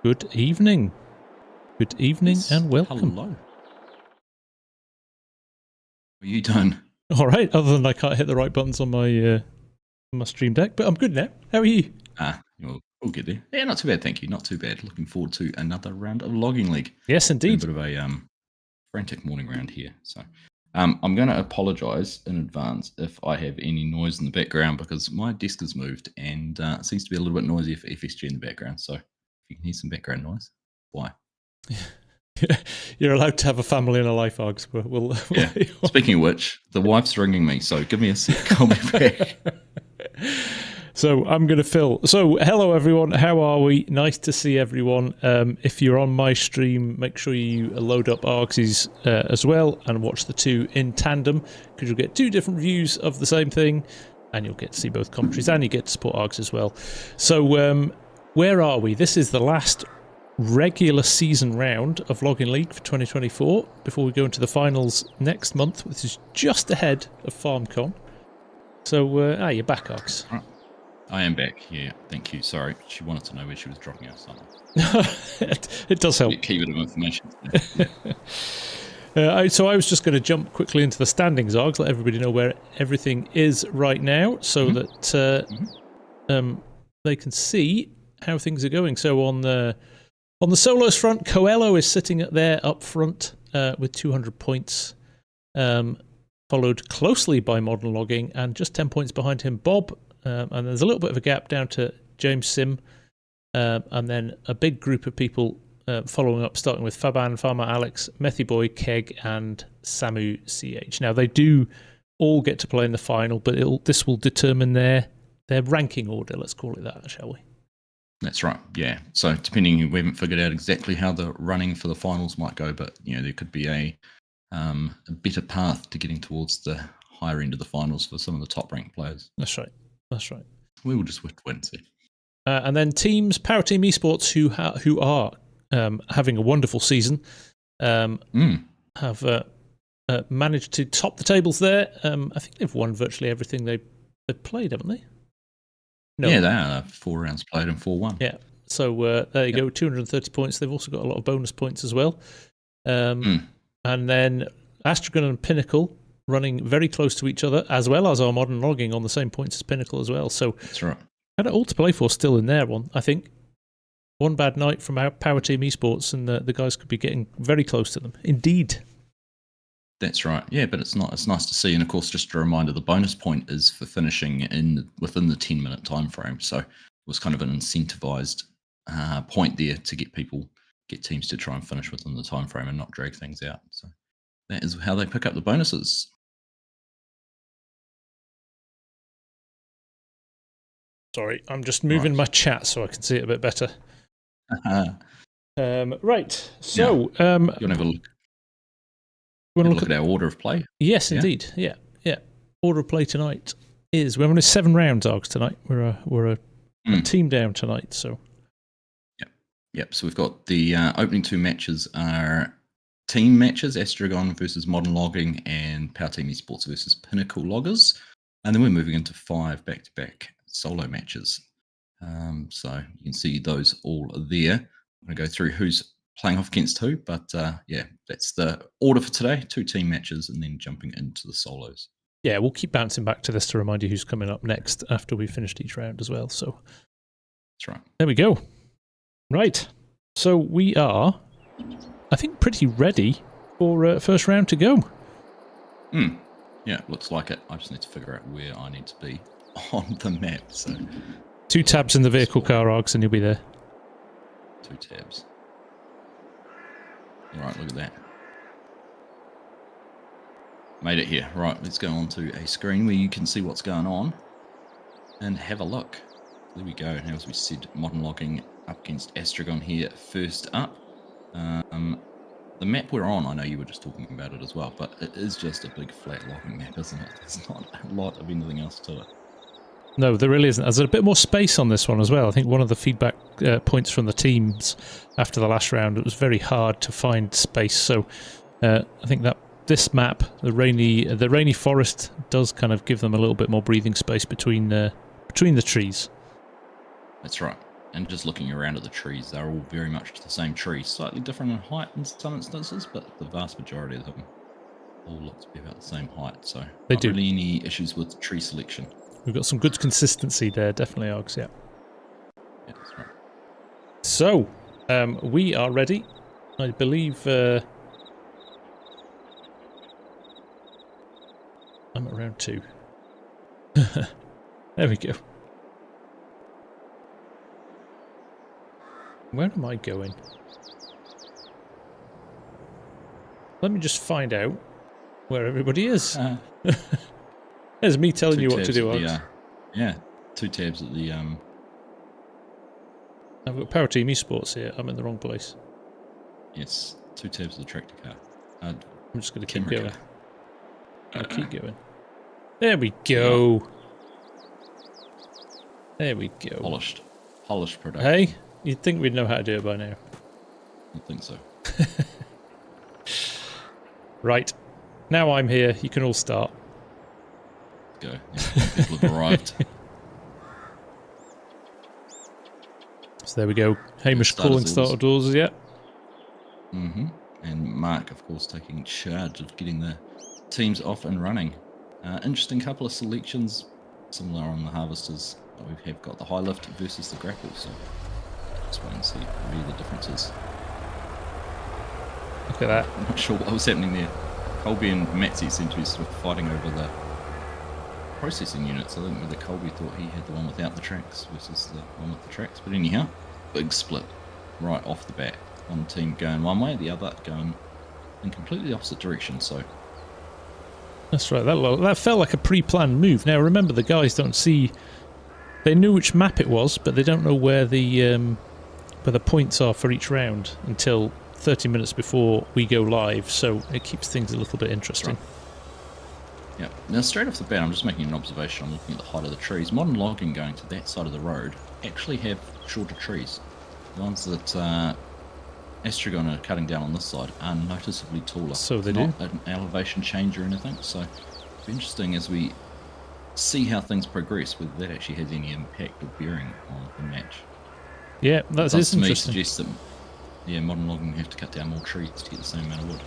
Good evening. Good evening and welcome. Hello. What are you doing? All right, other than I can't hit the right buttons on my Stream Deck, but I'm good now. How are you? We'll get there. Yeah, not too bad, thank you. Not too bad. Looking forward to another round of Logging League. Yes, indeed. A bit of a frantic morning round here. So I'm going to apologise in advance if I have any noise in the background because my desk has moved and it seems to be a little bit noisy for FSG in the background. So if you can hear some background noise, why? You're allowed to have a family and a life, Args. Yeah. Speaking of which, the wife's ringing me, so give me a sec. I'll be back. So I'm going to fill. So hello everyone, how are we? Nice to see everyone. If you're on my stream, make sure you load up Argsy's as well and watch the two in tandem because you'll get two different views of the same thing and you'll get to see both commentaries and you get to support Args as well. So where are we? This is the last regular season round of Logging League for 2024 before we go into the finals next month, which is just ahead of FarmCon. So, you're back, Args. I am back, yeah. Thank you. Sorry. She wanted to know where she was dropping us something. It does help. Key bit of information. So I was just going to jump quickly into the standings, Args, let everybody know where everything is right now so that they can see how things are going. So on the solos front, Coelho is sitting there up front with 200 points, followed closely by Modern Logging, and just 10 points behind him, Bob. And there's a little bit of a gap down to James Sim, and then a big group of people following up, starting with Faban, Farmer Alex, Methy Boy, Keg, and Samu CH. Now, they do all get to play in the final, but this will determine their ranking order, let's call it that, shall we? That's right, yeah. So depending, we haven't figured out exactly how the running for the finals might go, but there could be a better path to getting towards the higher end of the finals for some of the top ranked players. That's right. We will just wait and see. And then teams, Power Team Esports, who are having a wonderful season, have managed to top the tables there. I think they've won virtually everything they've played, haven't they? No. Yeah, they are. 4 rounds played and 4-1. Yeah. So there you go, 230 points. They've also got a lot of bonus points as well. And then Astron and Pinnacle running very close to each other, as well as our Modern Logging on the same points as Pinnacle as well. So that's right. Had it all to play for still in there, I think. One bad night from our Power Team Esports and the guys could be getting very close to them. Indeed. That's right. Yeah, but it's nice to see. And of course, just a reminder, the bonus point is for finishing within the 10-minute time frame. So it was kind of an incentivized point there to get teams to try and finish within the time frame and not drag things out. So that is how they pick up the bonuses. Sorry, I'm just moving my chat so I can see it a bit better. Right, so you want to have a look? You want to look at our order of play? Yes, indeed. Yeah. Order of play tonight is we're only 7 rounds, Args, tonight. We're a team down tonight, so. Yep. So we've got the opening 2 matches are team matches: Astron versus Modern Logging and Power Team Esports versus Pinnacle Loggers, and then we're moving into 5 back-to-back solo matches. So you can see those all there. I'm going to go through who's playing off against who, but that's the order for today: 2 team matches and then jumping into the solos. Yeah, we'll keep bouncing back to this to remind you who's coming up next after we've finished each round as well. So that's right. There we go. Right. So we are, I think, pretty ready for first round to go. Yeah, looks like it. I just need to figure out where I need to be on the map. So 2 tabs in the vehicle car, Args, and you'll be there. 2 tabs. All right, look at that. Made it here. Right, let's go on to a screen where you can see what's going on and have a look. There we go. Now, as we said, Modern Logging up against Astron here first up. The map we're on, I know you were just talking about it as well, but it is just a big flat logging map, isn't it? There's not a lot of anything else to it. No, there really isn't. There's a bit more space on this one as well. I think one of the feedback points from the teams after the last round, it was very hard to find space. So I think that this map, the rainy forest, does kind of give them a little bit more breathing space between the trees. That's right. And just looking around at the trees, they're all very much the same tree, slightly different in height in some instances, but the vast majority of them all look to be about the same height. So they not do. really any issues with tree selection. We've got some good consistency there, definitely, Args, yeah. Yeah, that's right. So, we are ready. I believe I'm at round 2. There we go. Where am I going? Let me just find out where everybody is. There's me telling you what to do, Args. Yeah, 2 tabs at the... I've got Power Team Esports here. I'm in the wrong place. Yes, 2 tabs of the tractor car. I'm just going to keep going. Car. I'll keep going. There we go. There we go. Polished production. Hey, you'd think we'd know how to do it by now. I think so. Right. Now I'm here. You can all start. Let's go. Yeah, people have arrived. So there we go. Hamish calling starter doors, yeah. Mm-hmm. And Mark, of course, taking charge of getting the teams off and running. Interesting couple of selections, similar on the harvesters. We have got the high lift versus the grapple, so let's wait and see really the differences. Look at that. I'm not sure what was happening there. Colby and Matsy seem to be sort of fighting over the processing units. I think whether Colby thought he had the one without the tracks versus the one with the tracks. But anyhow, big split right off the bat. One team going one way, the other going in completely opposite direction. So that's right. That felt like a pre-planned move. Now remember, the guys don't see. They knew which map it was, but they don't know where the points are for each round until 30 minutes before we go live. So it keeps things a little bit interesting. Right. Yeah. Now straight off the bat, I'm just making an observation. I'm looking at the height of the trees. Modern logging going to that side of the road actually have shorter trees. The ones that Astron are cutting down on this side are noticeably taller. So they do. Not do. an elevation change or anything. So it'll be interesting as we see how things progress, whether that actually has any impact or bearing on the match. Yeah, that is interesting. Suggest that, yeah, modern logging have to cut down more trees to get the same amount of wood.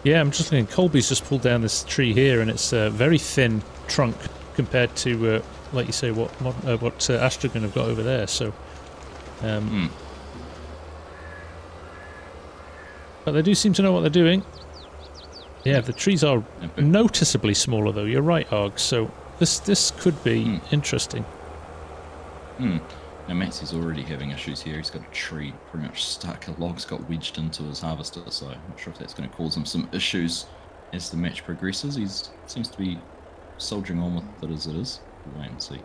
Yeah, I'm just thinking Colby's just pulled down this tree here, and it's a very thin trunk compared to, like you say, what Astron have got over there. So, but they do seem to know what they're doing. Yeah, the trees are noticeably smaller, though. You're right, Arg. So this could be interesting. Now Matsy's already having issues here. He's got a tree pretty much stuck. A log's got wedged into his harvester, so I'm not sure if that's going to cause him some issues as the match progresses. He seems to be soldiering on with it as it is. We'll wait and see.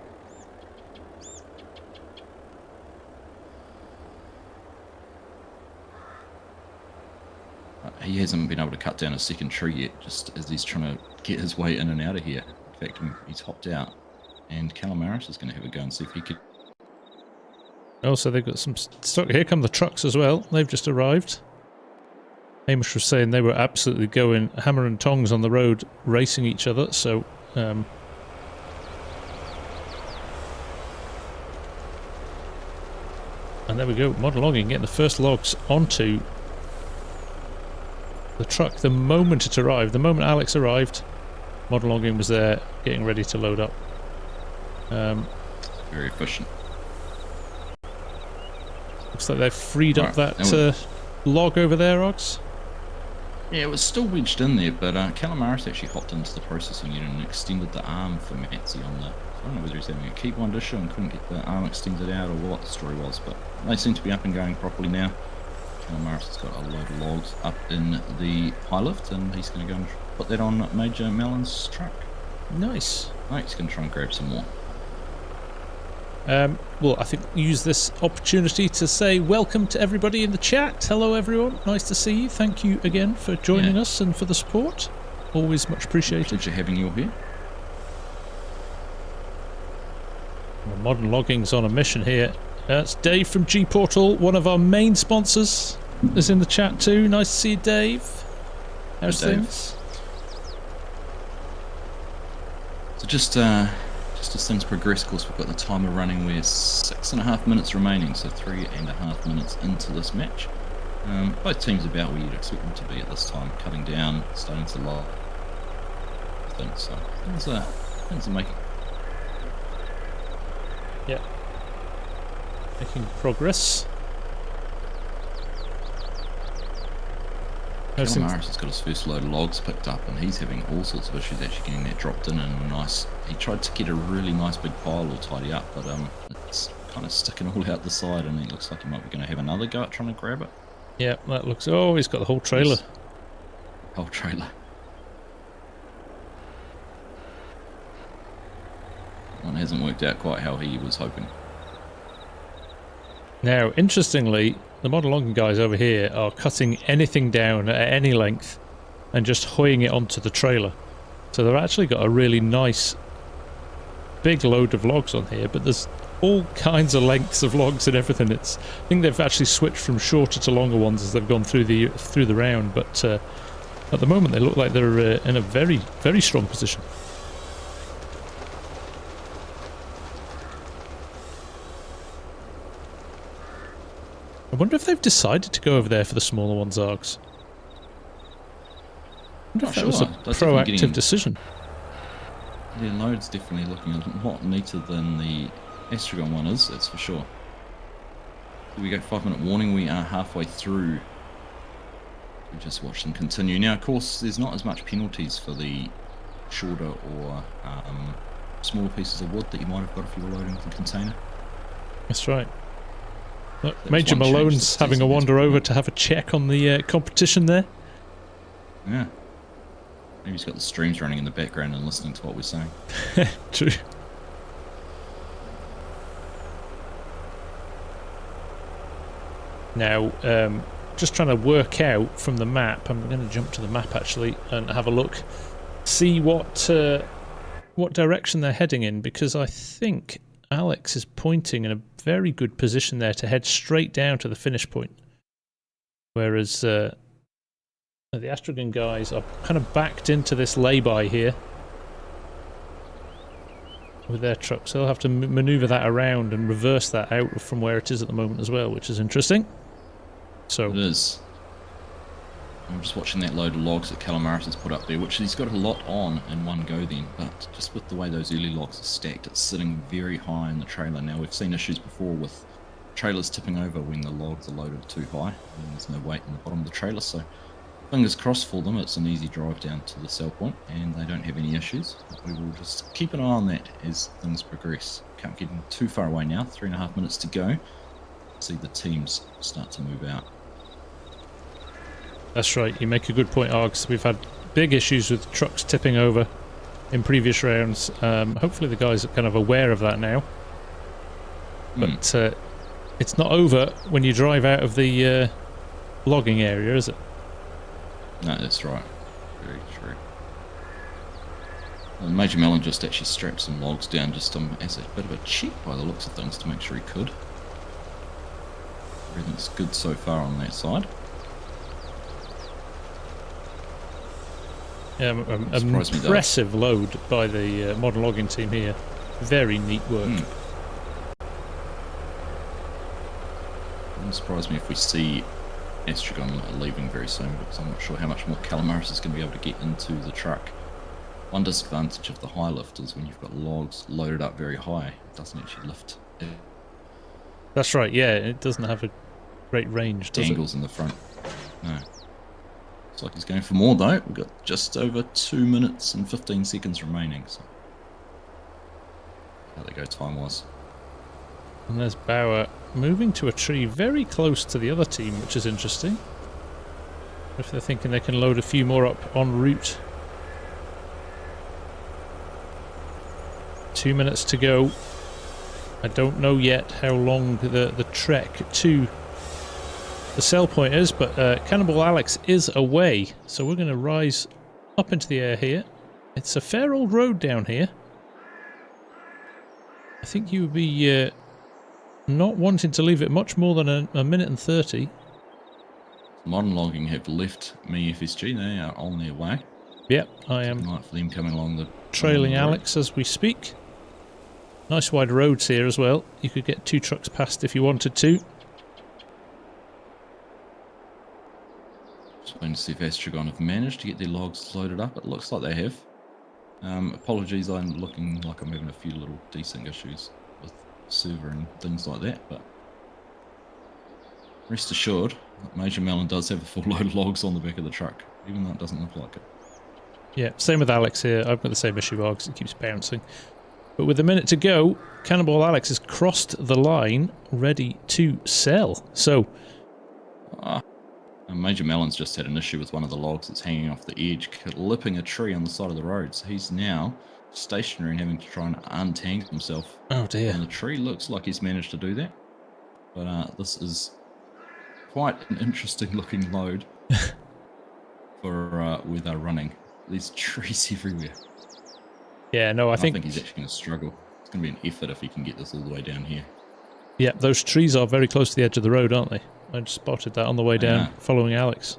He hasn't been able to cut down a second tree yet, just as he's trying to get his way in and out of here. In fact, he's hopped out, and Calamaris is going to have a go and see if he could. Oh, so they've got some stock. Here come the trucks as well. They've just arrived. Hamish was saying they were absolutely going hammer and tongs on the road, racing each other. So, and there we go. Modern logging getting the first logs onto the truck the moment it arrived. The moment Alex arrived, modern logging was there, getting ready to load up. Very efficient. Looks like they've freed up that log over there, Ox. Yeah, it was still wedged in there, but Calamaris actually hopped into the processing unit and extended the arm for Matsy on the... I don't know whether he's having a keybind issue and couldn't get the arm extended out or what the story was, but they seem to be up and going properly now. Calamaris has got a load of logs up in the high lift, and he's going to go and put that on Major Mellon's truck. Nice. Right, he's going to try and grab some more. Well, I think use this opportunity to say welcome to everybody in the chat. Hello, everyone. Nice to see you. Thank you again for joining us and for the support. Always much appreciated. Pleasure having you all here. Well, Modern Logging's on a mission here. That's Dave from GPORTAL, one of our main sponsors, is in the chat too. Nice to see you, Dave. How's things? So just just as things progress, of course, we've got the timer running. We're 6.5 minutes remaining, so 3.5 minutes into this match. Both teams about where you'd expect them to be at this time, cutting down, starting to lock. So things are making. Yeah. Making progress. Calamaris has got his first load of logs picked up, and he's having all sorts of issues actually getting that dropped in. And nice, he tried to get a really nice big pile all tidy up, but it's kind of sticking all out the side, and it looks like he might be going to have another go at trying to grab it. Yeah, that looks. Oh, he's got the whole trailer. Whole trailer. One hasn't worked out quite how he was hoping. Now, interestingly, the model logging guys over here are cutting anything down at any length and just hoying it onto the trailer. So they've actually got a really nice big load of logs on here, but there's all kinds of lengths of logs and everything. I think they've actually switched from shorter to longer ones as they've gone through the round, but at the moment they look like they're in a very, very strong position. I wonder if they've decided to go over there for the smaller ones, Args. I wonder if that was a proactive decision. Yeah, load's definitely looking a lot neater than the Astron one is, that's for sure. Here we go, 5-minute warning, we are halfway through. We just watch them continue. Now, of course, there's not as much penalties for the shorter or smaller pieces of wood that you might have got if you were loading the container. That's right. Look, Major Malone's having a wander over to have a check on the competition there. Yeah. Maybe he's got the streams running in the background and listening to what we're saying. True. Now, just trying to work out from the map. I'm going to jump to the map actually and have a look, see what direction they're heading in, because I think Alex is pointing in a very good position there to head straight down to the finish point, whereas the Astron guys are kind of backed into this lay-by here with their trucks. So they'll have to maneuver that around and reverse that out from where it is at the moment as well, which is interesting. So it is. I'm just watching that load of logs that Calamaris has put up there, which he's got a lot on in one go then, but just with the way those early logs are stacked, it's sitting very high in the trailer. Now, we've seen issues before with trailers tipping over when the logs are loaded too high, and there's no weight in the bottom of the trailer, so fingers crossed for them, it's an easy drive down to the sell point, and they don't have any issues. But we will just keep an eye on that as things progress. Can't get too far away now, 3.5 minutes to go. See the teams start to move out. That's right, you make a good point, Args. We've had big issues with trucks tipping over in previous rounds. Hopefully the guys are kind of aware of that now. But it's not over when you drive out of the logging area, is it? No, that's right. Very true. Well, Major Melon just actually strapped some logs down just as a bit of a check by the looks of things to make sure he could. Everything's good so far on that side. Impressive load by the modern logging team here. Very neat work. Wouldn't surprise me if we see Astron leaving very soon, because I'm not sure how much more Calamaris is going to be able to get into the truck. One disadvantage of the high lift is when you've got logs loaded up very high, it doesn't actually lift. That's right, yeah, it doesn't have a great range, does it? Angles in the front. No. Looks like he's going for more though. We've got just over 2 minutes and 15 seconds remaining. So how they go time-wise. And there's Bauer moving to a tree very close to the other team, which is interesting. If they're thinking they can load a few more up en route. 2 minutes to go. I don't know yet how long the trek to the sell point is, but Cannibal Alex is away, so we're going to rise up into the air here. It's a fair old road down here. I think you would be not wanting to leave it much more than a minute and 30. Modern logging have left me FSG, they are on their way. Yep, I am. Night for them coming along the trailing Alex as we speak. Nice wide roads here as well. You could get 2 trucks past if you wanted to. Just waiting to see if Astragon have managed to get their logs loaded up. It looks like they have. Apologies, I'm looking like I'm having a few little desync issues with server and things like that, but rest assured, Major Melon does have a full load of logs on the back of the truck, even though it doesn't look like it. Yeah, same with Alex here. I've got the same issue, because it keeps bouncing. But with a minute to go, Cannonball Alex has crossed the line, ready to sell. So, Major Melon's just had an issue with one of the logs that's hanging off the edge, clipping a tree on the side of the road. So he's now stationary and having to try and untangle himself. Oh dear. And the tree looks like he's managed to do that. But this is quite an interesting looking load for where they're running. There's trees everywhere. Yeah, no, I think he's actually going to struggle. It's going to be an effort if he can get this all the way down here. Yeah, those trees are very close to the edge of the road, aren't they? I just spotted that on the way down, following Alex.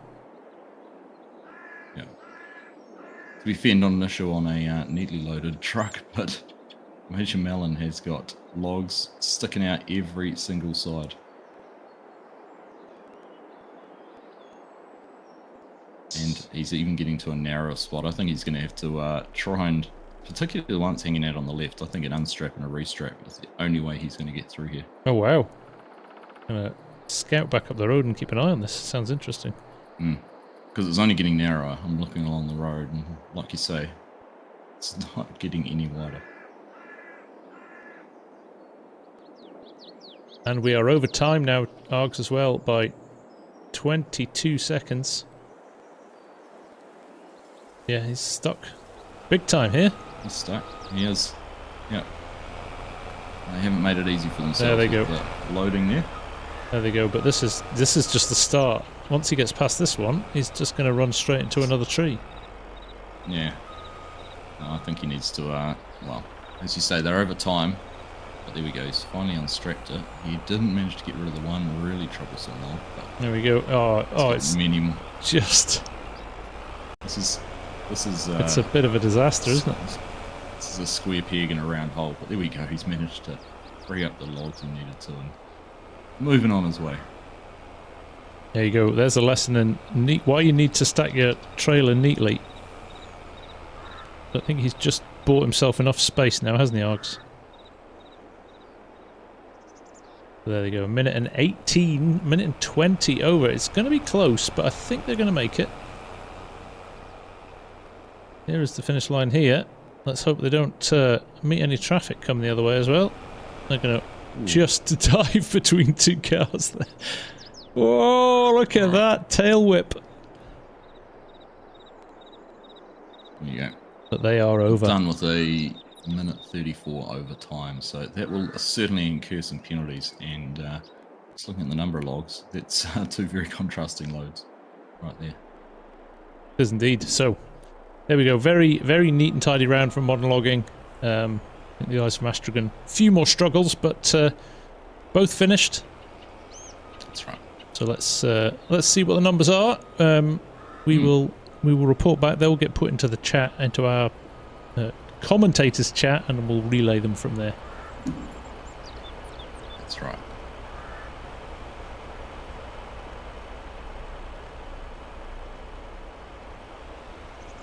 Yeah. To be fair, not an issue on a neatly loaded truck, but Major Melon has got logs sticking out every single side. And he's even getting to a narrower spot. I think he's going to have to try and, particularly the ones hanging out on the left, I think an unstrap and a restrap is the only way he's going to get through here. Oh, wow. I'm going to scout back up the road and keep an eye on this. Sounds interesting. Because it's only getting narrower. I'm looking along the road, and like you say, it's not getting any wider. And we are over time now, Args, as well, by 22 seconds. Yeah, he's stuck. Big time here. He's stuck. He is. Yeah. They haven't made it easy for themselves. There they go. The loading there. There they go. But this is just the start. Once he gets past this one, he's just going to run straight into another tree. Yeah. No, I think he needs to. Well, as you say, they're over time. But there we go. He's finally unstrapped it. He didn't manage to get rid of the one really troublesome log. But there we go. Oh, it's minimal. Just. This is. It's a bit of a disaster, isn't it? This is a square peg in a round hole. But there we go. He's managed to free up the logs he needed to, and moving on his way. There you go. There's a lesson in why you need to stack your trailer neatly. I think he's just bought himself enough space now, hasn't he, Args? There they go. 1:18, 1:20 over. It's going to be close, but I think they're going to make it. Here is the finish line here. Let's hope they don't meet any traffic coming the other way as well. They're going to just dive between two cars there. Whoa, look at that tail whip. There you go. But they are over. Done with a 1:34 over time, so that will certainly incur some penalties. And just looking at the number of logs, that's two very contrasting loads right there. It is indeed. So, there we go. Very, very neat and tidy round from Modern Logging. I think the guys from Astron, a few more struggles, but both finished. That's right. So let's see what the numbers are. We will report back. They'll get put into the chat, into our commentators chat, and we'll relay them from there. That's right.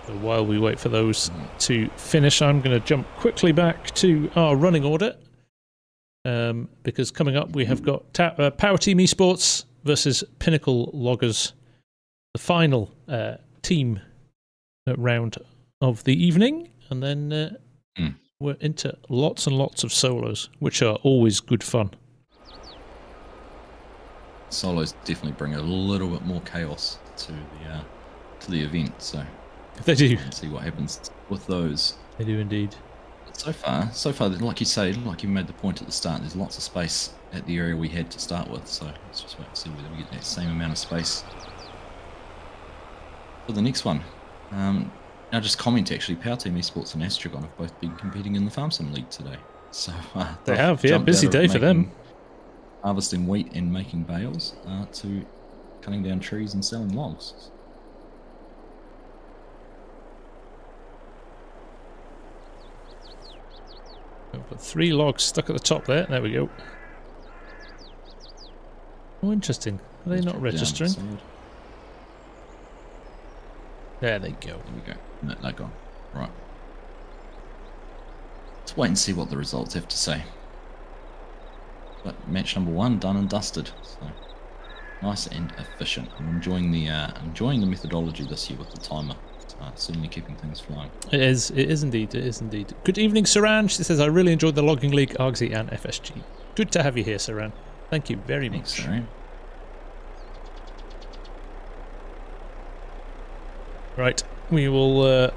So while we wait for those to finish, I'm going to jump quickly back to our running order. Because coming up we have got Power Team Esports versus Pinnacle Loggers, the final team round of the evening, and then we're into lots and lots of solos, which are always good fun. Solos definitely bring a little bit more chaos to the event, so they do. Let's see what happens with those. They do indeed. So far, like you say, like you made the point at the start, there's lots of space at the area we had to start with, so let's just wait and see whether we get that same amount of space for the next one. Now just comment actually, Power Team Esports and Astron have both been competing in the Farm Sim League today. So they have, yeah, busy day for them. Harvesting wheat and making bales to cutting down trees and selling logs. Got 3 logs stuck at the top there. There we go. Oh, interesting. Are they not registering? There they go. There we go. No, they're gone. Right. Let's wait and see what the results have to say. But match number 1 done and dusted. So nice and efficient. I'm enjoying the methodology this year with the timer. Certainly keeping things flowing. It is indeed. It is indeed. Good evening, Saran. She says, I really enjoyed the Logging League, Argsy and FSG. Good to have you here, Saran. Thank you very much. Thanks, Saran. Right, we will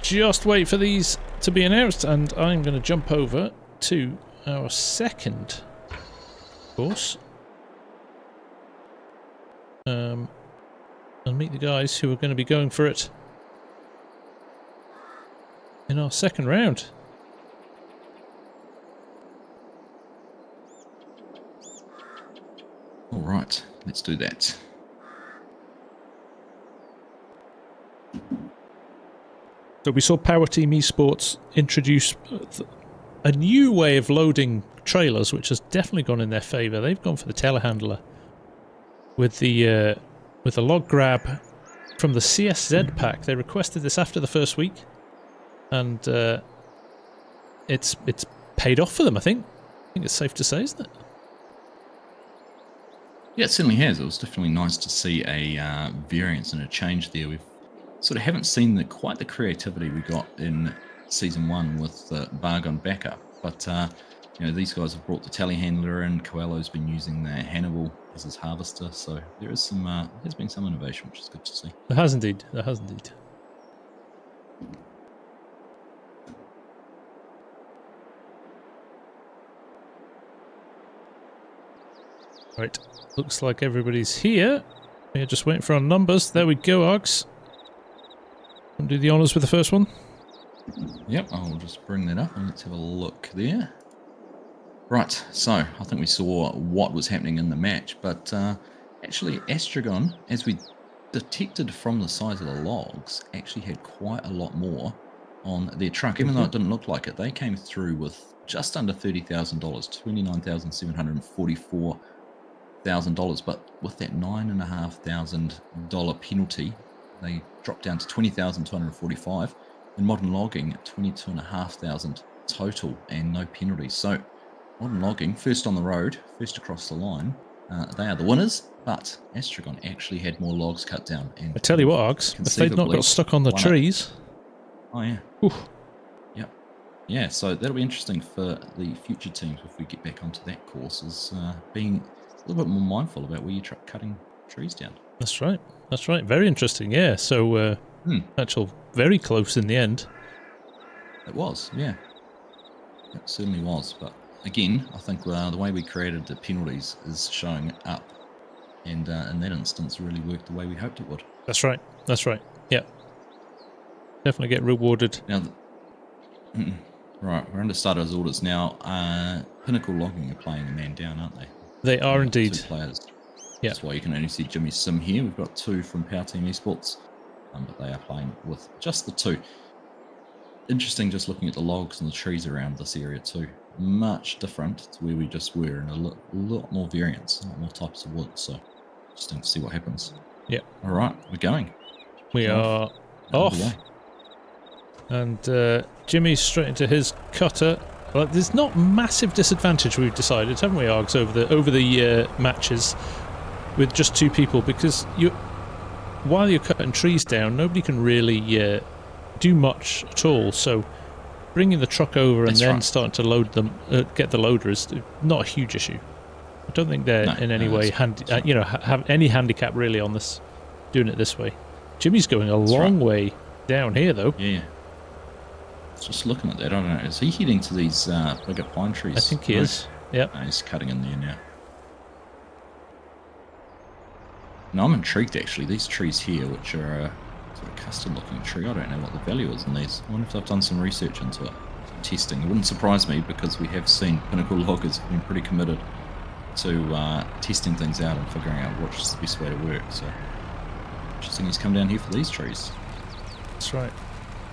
just wait for these to be announced, and I'm going to jump over to our second course and meet the guys who are going to be going for it in our second round. All right, let's do that. So we saw Power Team Esports introduce a new way of loading trailers, which has definitely gone in their favour. They've gone for the telehandler with the log grab from the CSZ pack. They requested this after the first week, and it's paid off for them. I think it's safe to say, isn't it? Yeah, it certainly has. It was definitely nice to see a variance and a change there. We've sort of haven't seen quite the creativity we got in Season 1 with the Bargon backup. But, you know, these guys have brought the telehandler in. Coelho's been using the Hannibal as his harvester. So there is some, there's been some innovation, which is good to see. There has indeed. There has indeed. Right. Looks like everybody's here. We're just waiting for our numbers. There we go, Args. Want to do the honours with the first one? Yep, I'll just bring that up and let's have a look there. Right, so I think we saw what was happening in the match, but actually Astragon, as we detected from the size of the logs, actually had quite a lot more on their truck. Even though it didn't look like it, they came through with just under $30,000, $29,744,000, but with that $9,500 penalty, they dropped down to $20,245. In modern logging, $22,500 total and no penalties. So modern logging, first on the road, first across the line, they are the winners, but Astragon actually had more logs cut down. And I tell you what, Args, if they'd not got stuck on the trees... Oh, yeah. Oof. Yep. Yeah, so that'll be interesting for the future teams if we get back onto that course, is being a little bit more mindful about where you're cutting trees down. That's right. That's right. Very interesting, yeah. So, actual very close in the end. It was, yeah. It certainly was. But again, I think the way we created the penalties is showing up. And in that instance, really worked the way we hoped it would. That's right. That's right. Yeah. Definitely get rewarded. Now, right, we're under starters orders now. Pinnacle Logging are playing a man down, aren't they? They are indeed. 2 players. Yeah. That's why you can only see Jimmy Sim here. We've got 2 from Power Team Esports, but they are playing with just the 2. Interesting, just looking at the logs and the trees around this area too. Much different to where we just were, and a lot more variance, a lot more types of wood. So, interesting to see what happens. Yeah. All right, we're going. We are off. And Jimmy's straight into his cutter. Well, there's not massive disadvantage, we've decided, haven't we, Args, over the matches with just 2 people, because while you're cutting trees down, nobody can really do much at all. So bringing the truck over and then starting to load them, get the loader, is not a huge issue. I don't think they're in any way have any handicap really on this, doing it this way. Jimmy's going a long way down here though. Yeah. Just looking at that, I don't know. Is he heading to these bigger pine trees? I think he is. Yep. No, he's cutting in there now. Now I'm intrigued actually. These trees here, which are a sort of custom-looking tree, I don't know what the value is in these. I wonder if they've done some research into it, some testing. It wouldn't surprise me because we have seen Pinnacle Loggers been pretty committed to testing things out and figuring out what's the best way to work. So interesting he's come down here for these trees. That's right.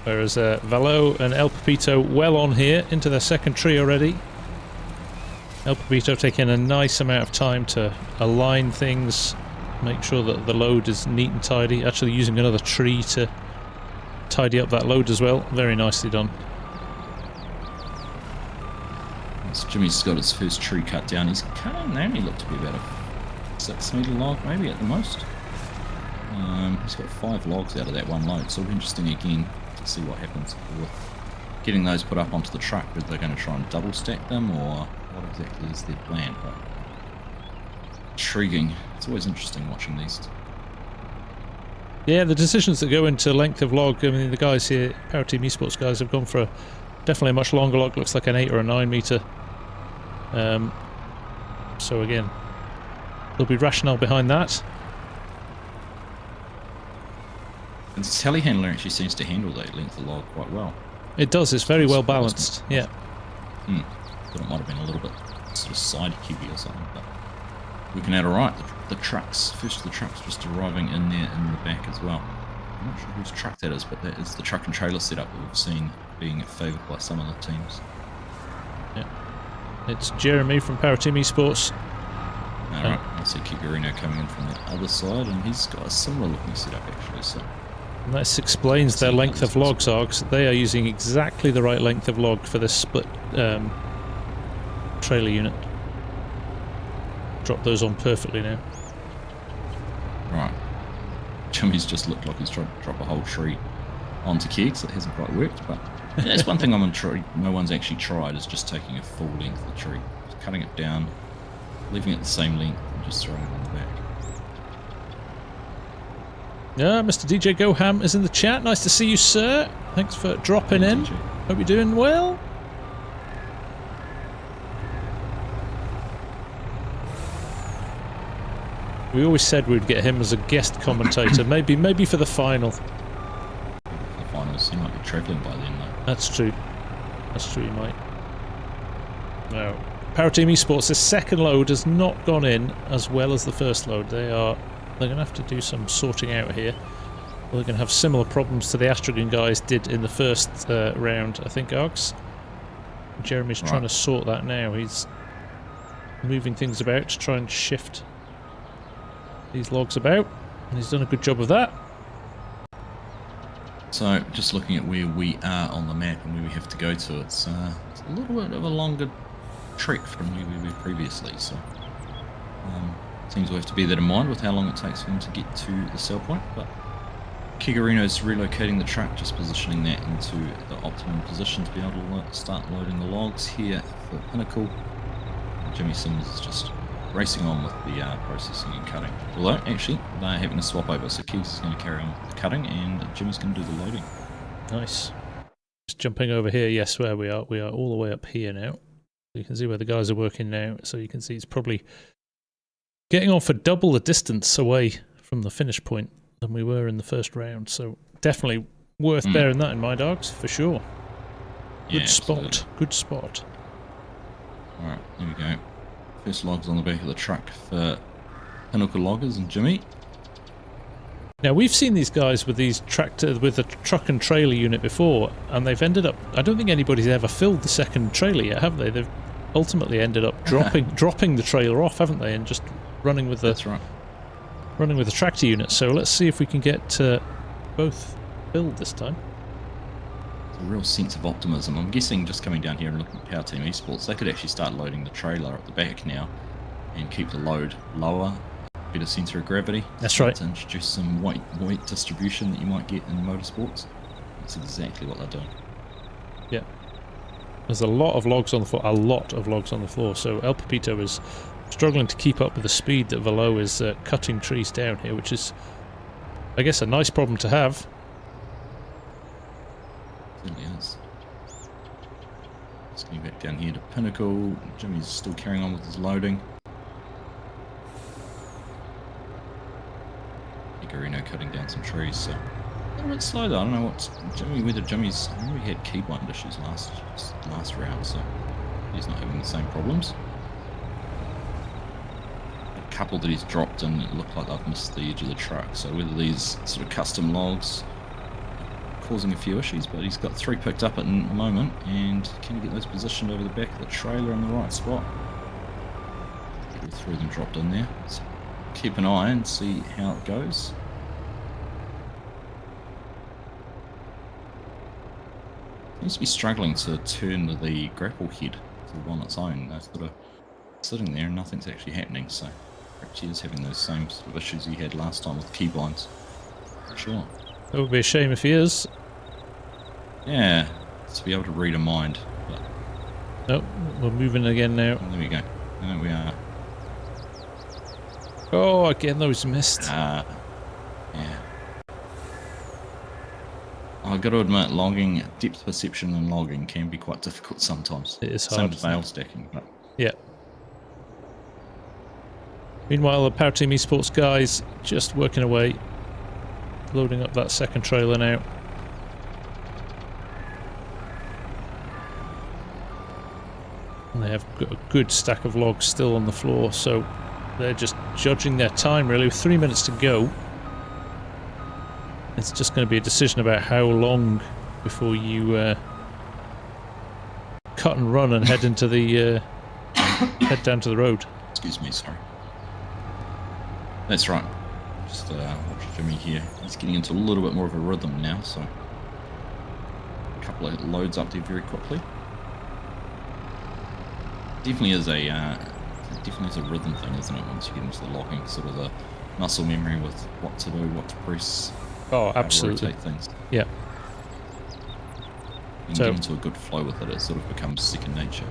Whereas Valo and El Pepito well on here into their second tree already. El Pepito taking a nice amount of time to align things, make sure that the load is neat and tidy. Actually using another tree to tidy up that load as well. Very nicely done. So Jimmy's got his first tree cut down. He's cutting, they only look to be about a 6 metre log maybe at the most. He's got 5 logs out of that one load, so it'll be interesting again to see what happens with getting those put up onto the truck, whether they're going to try and double stack them or what exactly is their plan. But intriguing. It's always interesting watching these. Yeah, the decisions that go into length of log, I mean the guys here, Power Team Esports guys, have gone for definitely a much longer log, looks like an 8 or a 9 metre. So again, there'll be rationale behind that. And the telehandler actually seems to handle that length of log quite well. It does, it's very well balanced, yeah. Thought it might have been a little bit sort of side cubey or something, but working out alright. The trucks, first of the trucks just arriving in there in the back as well. I'm not sure whose truck that is, but that is the truck and trailer setup that we've seen being favoured by some of the teams. Yeah. It's Jeremy from Power Team Esports. Alright, I see Kigarino coming in from the other side, and he's got a similar looking setup actually, so... And this explains their length of logs, Args. They are using exactly the right length of log for this split trailer unit. Drop those on perfectly now. Right. Jimmy's just looked like he's trying to drop a whole tree onto kegs. It hasn't quite worked, but that's one thing no one's actually tried, is just taking a full length of the tree, just cutting it down, leaving it the same length, and just throwing it on the back. Yeah, Mr. DJ Goham is in the chat. Nice to see you, sir. Thanks for dropping in. DJ. Hope you're doing well. We always said we'd get him as a guest commentator, maybe for the final. The finals, he might be travelling by then, though. That's true. That's true, he might. Now, Power Team Esports, this second load has not gone in as well as the first load. They're going to have to do some sorting out here. They're going to have similar problems to the Astron guys did in the first round, I think, Args. Jeremy's trying to sort that now. He's moving things about to try and shift these logs about, and he's done a good job of that. So, just looking at where we are on the map and where we have to go to, it's a little bit of a longer trek from where we were previously, so seems we'll have to bear that in mind with how long it takes for them to get to the sell point. But Kigarino's relocating the truck, just positioning that into the optimum position to be able to start loading the logs here for Pinnacle. Jimmy Sims is just racing on with the processing and cutting. Although, actually, they're having to swap over, so Keys is going to carry on with the cutting and Jimmy's going to do the loading. Nice. Just jumping over here, yes, where we are all the way up here now. You can see where the guys are working now, so you can see it's probably getting on for double the distance away from the finish point than we were in the first round, so definitely worth bearing that in mind, Args, for sure. Good spot, absolutely. Good spot. Alright, here we go. First logs on the back of the truck for Pinnacle Loggers and Jimmy. Now we've seen these guys with these with the truck and trailer unit before, and they've ended up, I don't think anybody's ever filled the second trailer yet, have they? They've ultimately ended up dropping the trailer off, haven't they, and just running with the running with the tractor unit. So let's see if we can get both filled this time. It's a real sense of optimism. I'm guessing just coming down here and looking at Power Team Esports, they could actually start loading the trailer at the back now and keep the load lower, better centre of gravity. That's right. To introduce some weight distribution that you might get in motorsports. That's exactly what they're doing. Yeah. There's a lot of logs on the floor. So El Pepito is struggling to keep up with the speed that Valo is cutting trees down here, which is, I guess, a nice problem to have. It really is. Just getting back down here to Pinnacle. Jimmy's still carrying on with his loading. Igarino cutting down some trees, so a little bit slow though. I don't know whether Jimmy's, I know he had keybind issues last round, so he's not having the same problems. A couple that he's dropped and it looked like they've missed the edge of the truck, so whether these sort of custom logs causing a few issues, but he's got 3 picked up at the moment, and can he get those positioned over the back of the trailer in the right spot? All 3 of them dropped in there. So keep an eye and see how it goes. Seems to be struggling to turn the grapple head to on its own. They're sort of sitting there and nothing's actually happening, so perhaps he is having those same sort of issues he had last time with keybinds. For sure. It would be a shame if he is. Yeah, to be able to read a mind. But... Nope, we're moving again now. Oh, there we go. There we are. Oh, again those missed. Yeah. I've got to admit, logging, depth perception and logging can be quite difficult sometimes. It is Same hard. with bale stacking. But... Yeah. Meanwhile, the Power Team Esports guys just working away, loading up that second trailer now. And they have got a good stack of logs still on the floor, so they're just judging their time really with 3 minutes to go. It's just going to be a decision about how long before you cut and run and head into the head down to the road. Excuse me, sorry. That's right. Just watch Jimmy here. He's getting into a little bit more of a rhythm now, so a couple of loads up there very quickly. Definitely is a rhythm thing, isn't it? Once you get into the logging, sort of the muscle memory with what to do, what to press. Oh, absolutely. Rotate things. Yeah. You get into a good flow with it, it sort of becomes second nature.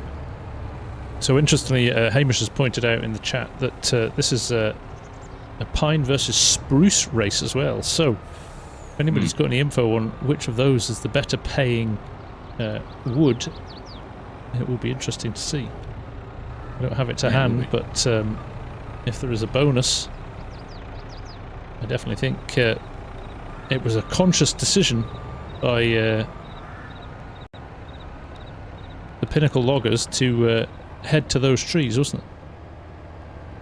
So interestingly, Hamish has pointed out in the chat that this is a pine versus spruce race as well. So if anybody's got any info on which of those is the better paying wood, it will be interesting to see. I don't have it to hand, but if there is a bonus, I definitely think it was a conscious decision by the Pinnacle loggers to head to those trees, wasn't it?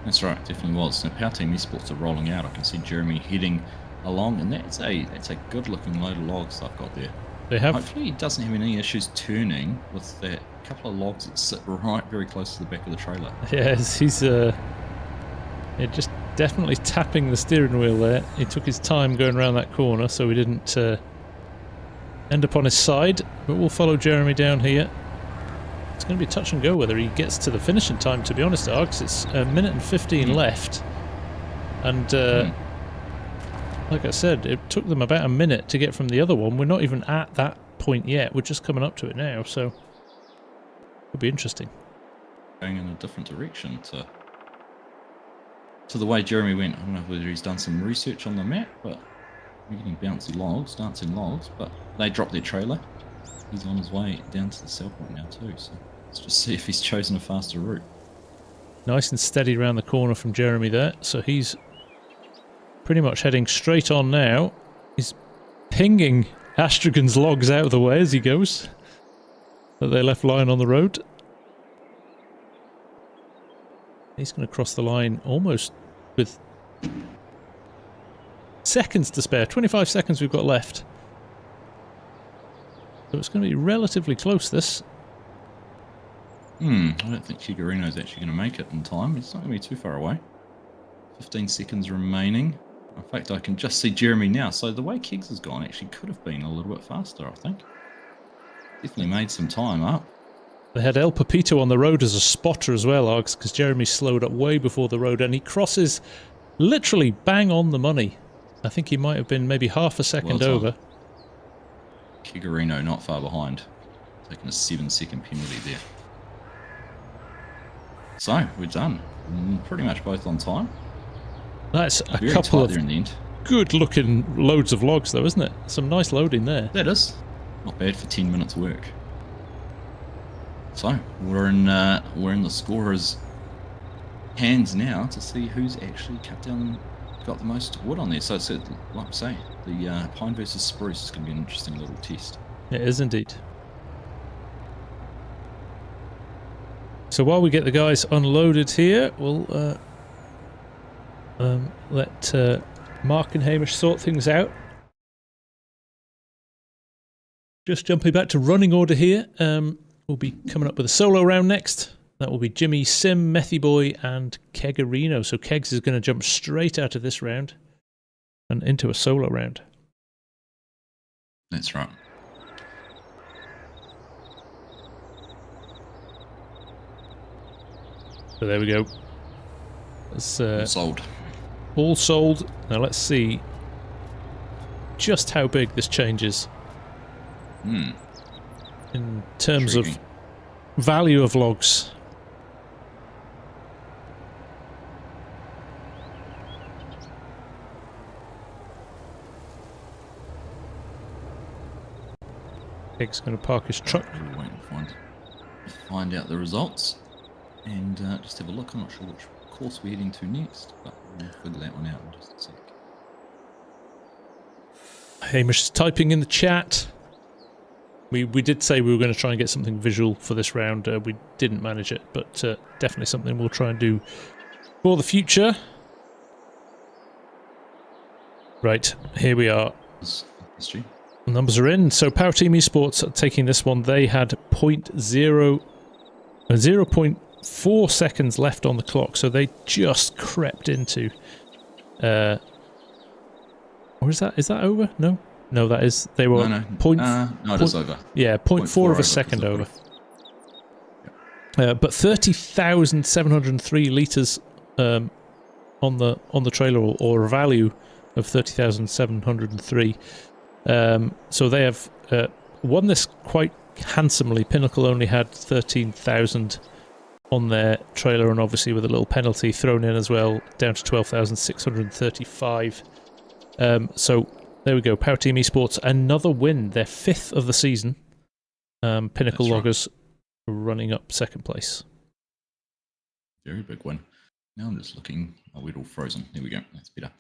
That's right, definitely was. Now, Power Team Esports are rolling out. I can see Jeremy heading along, and that's a good-looking load of logs I've got there. They have. Hopefully, he doesn't have any issues turning with that couple of logs that sit right very close to the back of the trailer. Yes, he's just definitely tapping the steering wheel there. He took his time going around that corner, so we didn't end up on his side. But we'll follow Jeremy down here. It's going to be touch and go whether he gets to the finishing time, to be honest, Args. It's a minute and 15 left. And like I said, it took them about a minute to get from the other one. We're not even at that point yet. We're just coming up to it now, so it'll be interesting. Going in a different direction to the way Jeremy went. I don't know whether he's done some research on the map, but we're getting dancing logs, but they dropped their trailer. He's on his way down to the sell point now too, so let's just see if he's chosen a faster route. Nice and steady around the corner from Jeremy there, so he's pretty much heading straight on now. He's pinging Astragon's logs out of the way as he goes, that they left lying on the road. He's going to cross the line almost with seconds to spare. 25 seconds we've got left. So it's going to be relatively close, this. I don't think Shigarino's actually going to make it in time. It's not going to be too far away. 15 seconds remaining. In fact, I can just see Jeremy now. So the way Keggs has gone actually could have been a little bit faster, I think. Definitely made some time up. They had El Pepito on the road as a spotter as well, Args, because Jeremy slowed up way before the road, and he crosses literally bang on the money. I think he might have been maybe half a second over. Shigarino not far behind, taking a 7-second penalty there. So, we're done. Pretty much both on time. That's a Very couple of there in the end. good looking loads of logs though, isn't it? Some nice loading there. That is. Not bad for 10 minutes work. So, we're in the scorer's hands now to see who's actually cut down and got the most wood on there. So it's, like I say, the pine versus spruce is going to be an interesting little test. It is indeed. So while we get the guys unloaded here, we'll let Mark and Hamish sort things out. Just jumping back to running order here. We'll be coming up with a solo round next. That will be Jimmy, Sim, Methy Boy, and Kegarino. So Kegs is going to jump straight out of this round and into a solo round. That's right. So there we go. It's, all sold. All sold. Now let's see just how big this changes. In terms of value of logs. Kegs going to park his truck. We'll wait and find out the results and just have a look. I'm not sure which course we're heading to next, but we'll figure that one out in just a sec. Hamish is typing in the chat. We did say we were going to try and get something visual for this round. We didn't manage it, but definitely something we'll try and do for the future. Right, here we are. History. The numbers are in. So Power Team Esports are taking this one. They had 0.4 seconds left on the clock, so they just crept into. Or is that over? No, that is. They were no. It is over. Yeah, 0.4 of a second over. But 30,703 liters on the trailer, or a value of 30,703. So they have won this quite handsomely. Pinnacle only had 13,000 on their trailer, and obviously with a little penalty thrown in as well, down to 12,635. So there we go. Power Team Esports, another win, their 5th of the season. Pinnacle Loggers running up 2nd place. Very big win. Now I'm just looking. Oh, we're all frozen. There we go. That's better.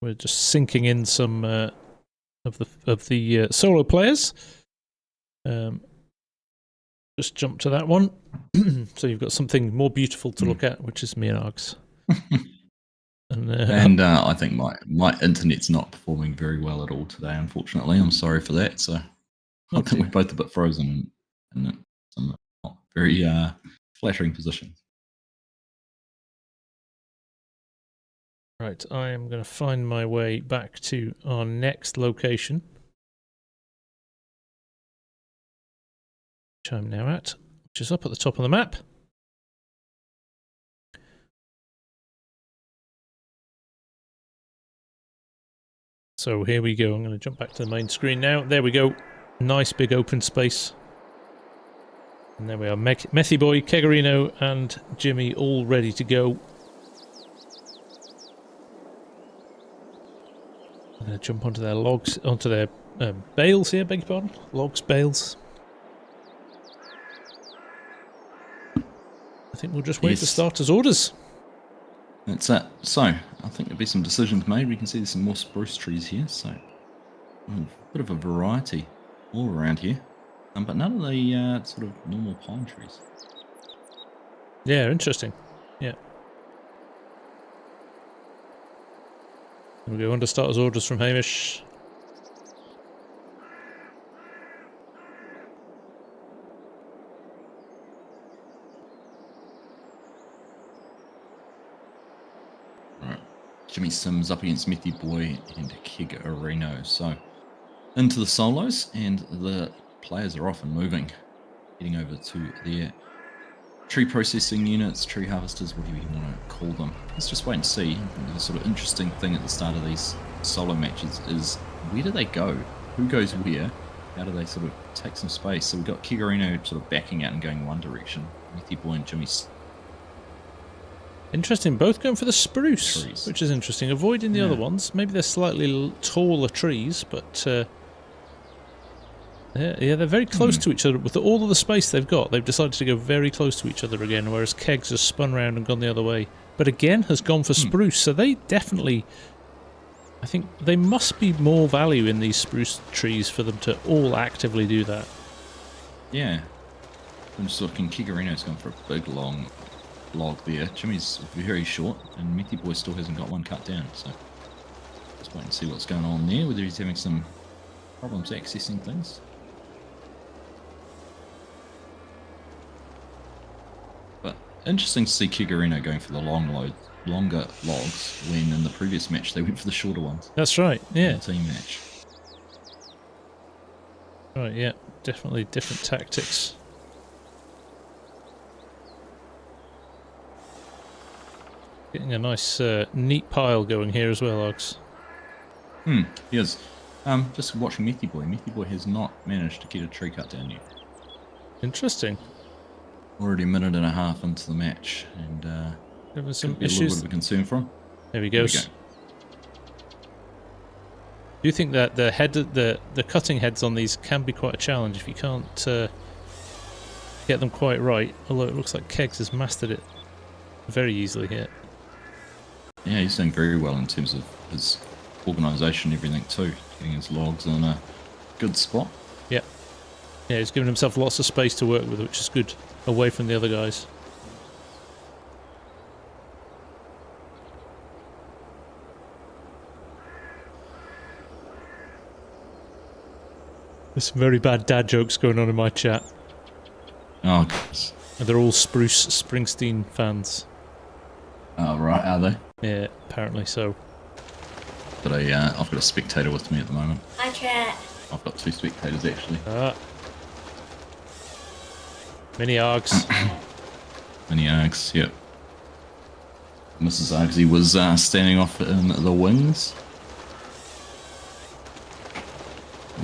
We're just sinking in some of the solo players. Just jump to that one. So you've got something more beautiful to look at, which is me and Args. And I think my internet's not performing very well at all today, unfortunately. I'm sorry for that. So I think we're both a bit frozen in some not very flattering positions. Right, I am going to find my way back to our next location, which I'm now at, which is up at the top of the map. So here we go. I'm going to jump back to the main screen now. There we go. Nice big open space. And there we are. Methy Boy, Kegarino, and Jimmy all ready to go. I'm going to jump onto their logs, onto their bales here, beg your pardon. Logs, bales. I think we'll just wait for starters' orders. That's it. So, I think there'll be some decisions made. We can see there's some more spruce trees here, so a bit of a variety all around here. But none of the sort of normal pine trees. Yeah, interesting. Yeah. We'll go under starters' orders from Hamish. Right. Jimmy Sims up against Methy Boy and Kegarino. So, into the solos, and the players are off and moving. Heading over to their tree processing units, tree harvesters, whatever you want to call them. Let's just wait and see. The sort of interesting thing at the start of these solo matches is where do they go? Who goes where? How do they sort of take some space? So we've got Kegarino sort of backing out and going one direction. Methy Boy and Jimmy's. Interesting, both going for the spruce, trees, which is interesting. Avoiding the other ones. Maybe they're slightly taller trees, but yeah, they're very close to each other. With all of the space they've got, they've decided to go very close to each other again, whereas Kegs has spun around and gone the other way. But again, has gone for spruce, so they definitely... I think they must be more value in these spruce trees for them to all actively do that. Yeah. I'm just looking, Kegarino's gone for a big, long log there. Jimmy's very short, and Methy Boy still hasn't got one cut down, so... Let's wait and see what's going on there, whether he's having some problems accessing things. But interesting to see Kigarino going for the longer logs when in the previous match they went for the shorter ones. That's right, yeah. Team match. Right, yeah. Definitely different tactics. Getting a nice neat pile going here as well, Args. Yes. Just watching Methy Boy. Methy Boy has not managed to get a tree cut down yet. Interesting. Already a minute and a half into the match, and there was some could be a little bit of a concern for him. There he goes. There we go. Do you think that the cutting heads on these can be quite a challenge if you can't get them quite right? Although it looks like Kegs has mastered it very easily here. Yeah, he's doing very well in terms of his organisation and everything too. Getting his logs in a good spot. Yeah. Yeah, he's given himself lots of space to work with, which is good, away from the other guys. There's some very bad dad jokes going on in my chat. Oh, goodness. And they're all Spruce Springsteen fans. Oh, right, are they? Yeah, apparently so. But I've got a spectator with me at the moment. Hi, chat. I've got 2 spectators actually. Mini Args. Mini Args, yep. Mrs. Argsy was standing off in the wings.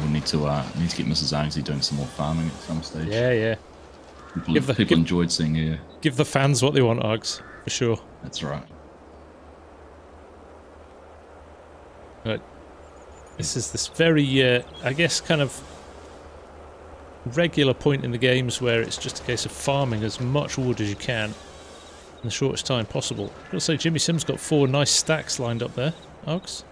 We need to get Mrs. Argsy doing some more farming at some stage. Yeah, yeah. People enjoyed seeing her. Give the fans what they want, Args, for sure. That's right. Right. This is this very, I guess, kind of regular point in the games where it's just a case of farming as much wood as you can in the shortest time possible. I've got to say, Jimmy Sim's got 4 nice stacks lined up there, Args.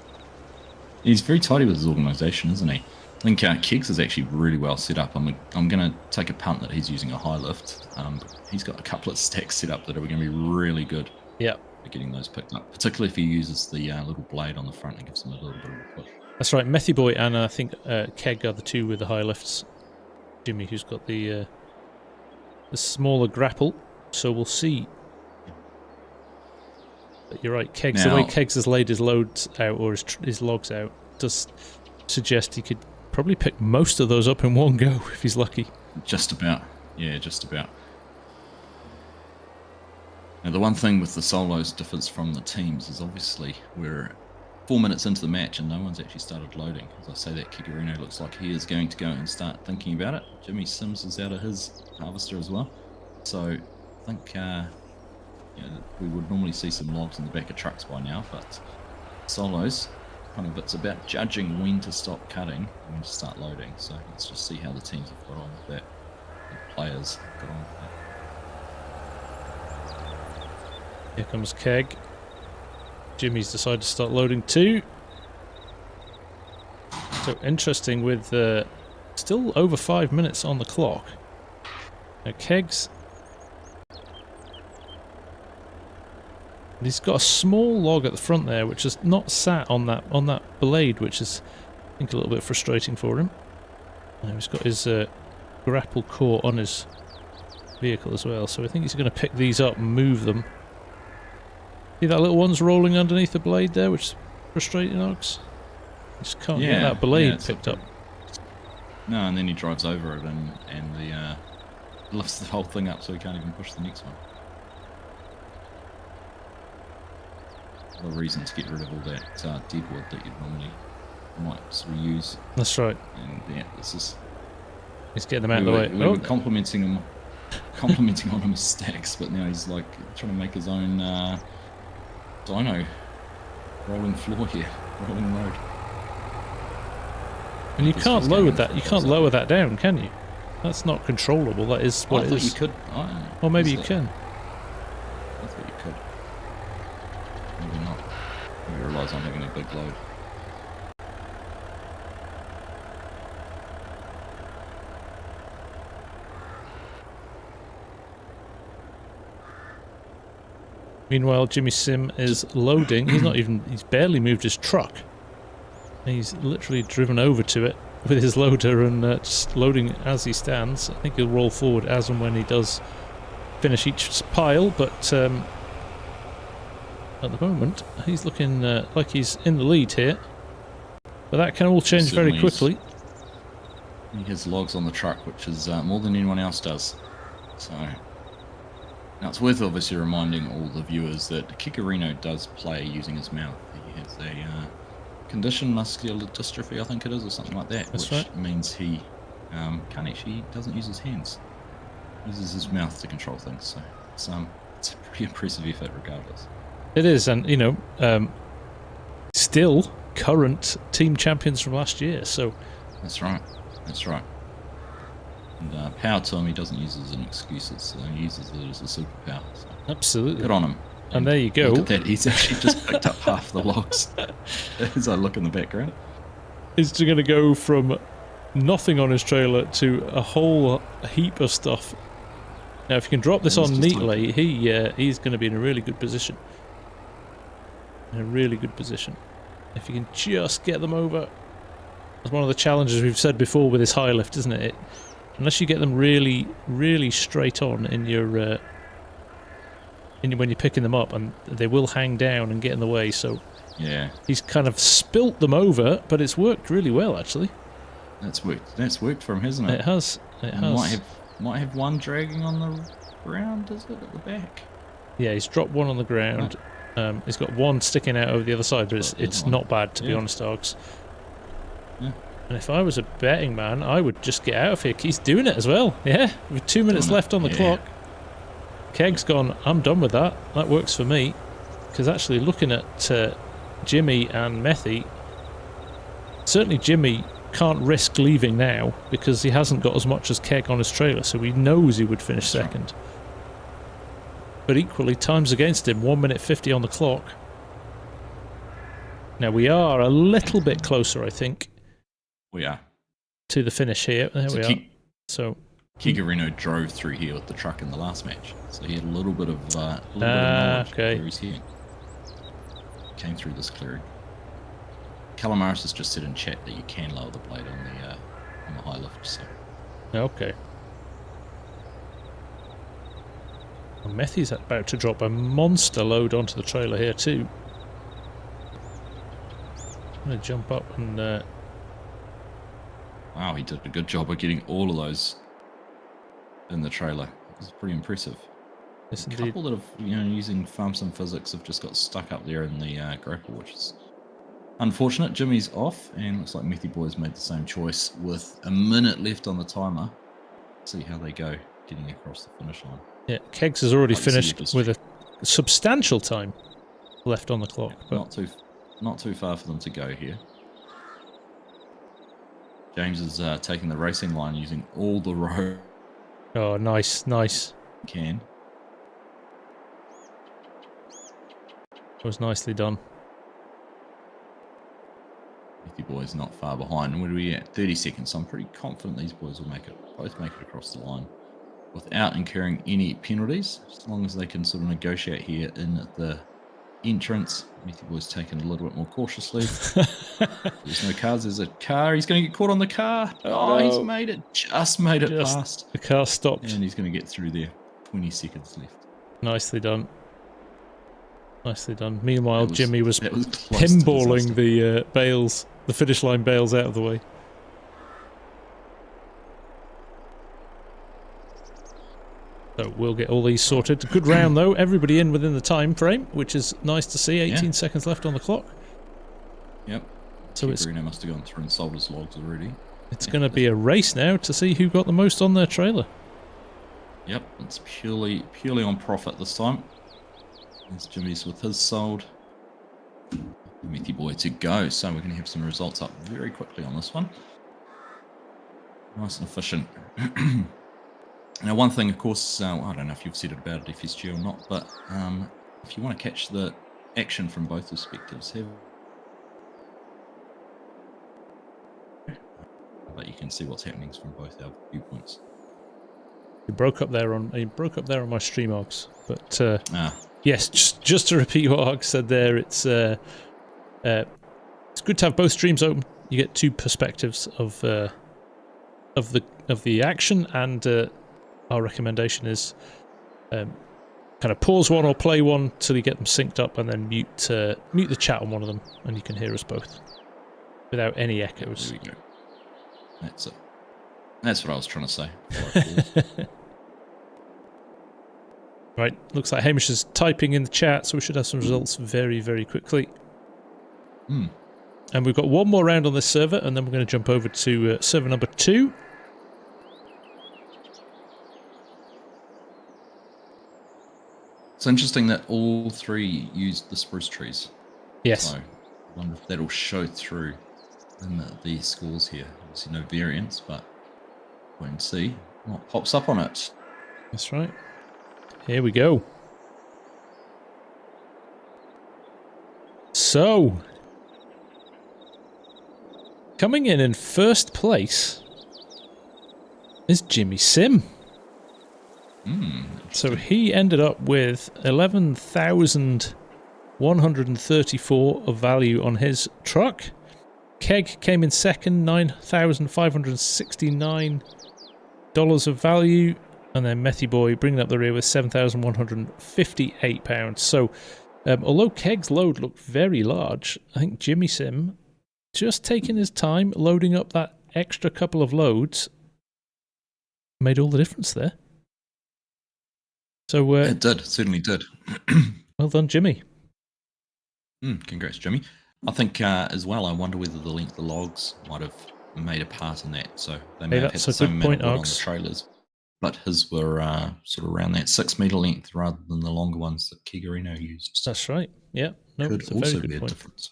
He's very tidy with his organisation, isn't he? I think Kegs is actually really well set up. I'm going to take a punt that he's using a high lift. He's got a couple of stacks set up that are going to be really good. Yeah. For getting those picked up, particularly if he uses the little blade on the front and gives him a little bit of a push. That's right. Methy Boy and I think Keg are the 2 with the high lifts. Jimmy, who's got the smaller grapple. So we'll see. But you're right. Kegs, the way Kegs has laid his loads out or his logs out does suggest he could probably pick most of those up in one go if he's lucky. Just about. Yeah, just about. Now, the one thing with the solos differs from the teams is obviously we're 4 minutes into the match and no one's actually started loading. As I say that, Kigarino looks like he is going to go and start thinking about it. Jimmy Sims is out of his harvester as well. So I think we would normally see some logs in the back of trucks by now, but solos, kind of, it's about judging when to stop cutting and when to start loading. So let's just see how the teams have got on with that. The players have got on with that. Here comes Keg. Jimmy's decided to start loading too. So interesting with still over 5 minutes on the clock. Now Keg's... He's got a small log at the front there which is not sat on that blade, which is I think a little bit frustrating for him. Now he's got his grapple core on his vehicle as well, so I think he's going to pick these up and move them. See that little one's rolling underneath the blade there, which is frustrating, Ox? You just can't get that blade picked up. No, and then he drives over it and lifts the whole thing up so he can't even push the next one. What a reason to get rid of all that dead wood that you'd normally might reuse. That's right. And yeah, this is... He's getting them out of the way. We were complimenting on him as stacks, but now he's like trying to make his own dyno rolling floor here, rolling road. And you can't lower that. You can't lower that down, can you? That's not controllable. That is what it is. You could. Or maybe you can. I thought you could. Maybe not. Maybe it relies on having a big load. Meanwhile, Jimmy Sim is loading. He's barely moved his truck. He's literally driven over to it with his loader and just loading as he stands. I think he'll roll forward as and when he does finish each pile, but at the moment he's looking like he's in the lead here. But that can all change very quickly. He has logs on the truck, which is more than anyone else does. So now it's worth obviously reminding all the viewers that Kikarino does play using his mouth. He has a conditioned muscular dystrophy, I think it is, or something like that. That's which right. means he doesn't use his hands. He uses his mouth to control things. So it's a pretty impressive effort regardless. It is, and you know, still current team champions from last year. So that's right. That's right. And power to him, he doesn't use it as an excuse. He uses it as a superpower. So. Absolutely. Good on him. And there you go. Look at that. He's actually just picked up half the logs as I look in the background. He's going to go from nothing on his trailer to a whole heap of stuff. Now, if you can drop this on neatly, he's going to be in a really good position. In a really good position. If you can just get them over. That's one of the challenges we've said before with this high lift, isn't it? Unless you get them really, really straight on in your when you're picking them up, and they will hang down and get in the way. So yeah, he's kind of spilt them over, but it's worked really well actually. That's worked for him, hasn't it? It has. It has. Might have one dragging on the ground, is it, at the back? Yeah, he's dropped one on the ground. He's got one sticking out over the other side, but it's not bad, to be honest, Args. Yeah. And if I was a betting man, I would just get out of here. He's doing it as well. Yeah, with 2 minutes left on the clock. Keg's gone, I'm done with that. That works for me. Because actually looking at Jimmy and Methy, certainly Jimmy can't risk leaving now because he hasn't got as much as Keg on his trailer, so he knows he would finish second. But equally, time's against him. 1 minute 50 on the clock. Now we are a little bit closer, I think. We are. To the finish here. There we are. So Kigarino drove through here with the truck in the last match, so he had a little bit of knowledge where he's here. Came through this clearing. Calamaris has just said in chat that you can lower the blade on the high lift. So. Okay. Well, Methy's about to drop a monster load onto the trailer here too. I'm going to jump up and... Wow, he did a good job of getting all of those in the trailer. It was pretty impressive. Yes, a couple that have, using farm sim physics have just got stuck up there in the grapple, which is unfortunate. Jimmy's off, and looks like Methy Boy's made the same choice with a minute left on the timer. Let's see how they go getting across the finish line. Yeah, Kegs has already finished with a substantial time left on the clock. Yeah, but not too far for them to go here. James is taking the racing line using all the road. Oh, nice, nice. Can. That was nicely done. Methy Boy's not far behind. Where are we at? 30 seconds. So I'm pretty confident these boys will both make it across the line without incurring any penalties, as long as they can sort of negotiate here in the entrance. Methy Boy's taken a little bit more cautiously. There's no cars. There's a car. He's going to get caught on the car. Oh, no. He's made it. Just made it past. The car stopped. And he's going to get through there. 20 seconds left. Nicely done. Nicely done. Meanwhile, Jimmy was pinballing the bales, the finish line bales out of the way. So we'll get all these sorted. Good round though. Everybody in within the time frame, which is nice to see. 18 seconds left on the clock. Yep. So Bruno must have gone through and sold his logs already. It's going to be a race now to see who got the most on their trailer. Yep. It's purely on profit this time. There's Jimmy's with his sold. Methy Boy to go. So we're going to have some results up very quickly on this one. Nice and efficient. Now, one thing, of course, I don't know if you've said it about FSG or not, but if you want to catch the action from both perspectives, but you can see what's happening from both our viewpoints. You broke up there on my stream, Args, but yes, just to repeat what Args said there, it's good to have both streams open. you get two perspectives of the action, and our recommendation is kind of pause one or play one till you get them synced up, and then mute the chat on one of them, and you can hear us both without any echoes. There we go. That's it. That's what I was trying to say. Right, looks like Hamish is typing in the chat, so we should have some results very, very quickly. And we've got one more round on this server, and then we're going to jump over to server number 2. It's interesting that all 3 used the spruce trees. Yes. So I wonder if that'll show through in the scores here. Obviously no variance, but wait and see what pops up on it. That's right. Here we go. So, coming in first place is Jimmy Sim. So he ended up with 11,134 of value on his truck. Keg came in second, $9,569 of value. And then Methy Boy bringing up the rear with £7,158. So, although Keg's load looked very large, I think Jimmy Sim, just taking his time, loading up that extra couple of loads, made all the difference there. So it did, certainly did. Well done, Jimmy. Congrats, Jimmy. I think as well, I wonder whether the length of the logs might have made a part in that. So they may have had the same amount on the trailers. But his were sort of around that 6 metre length rather than the longer ones that Kigarino used. That's right. Yeah. No, could also be a difference.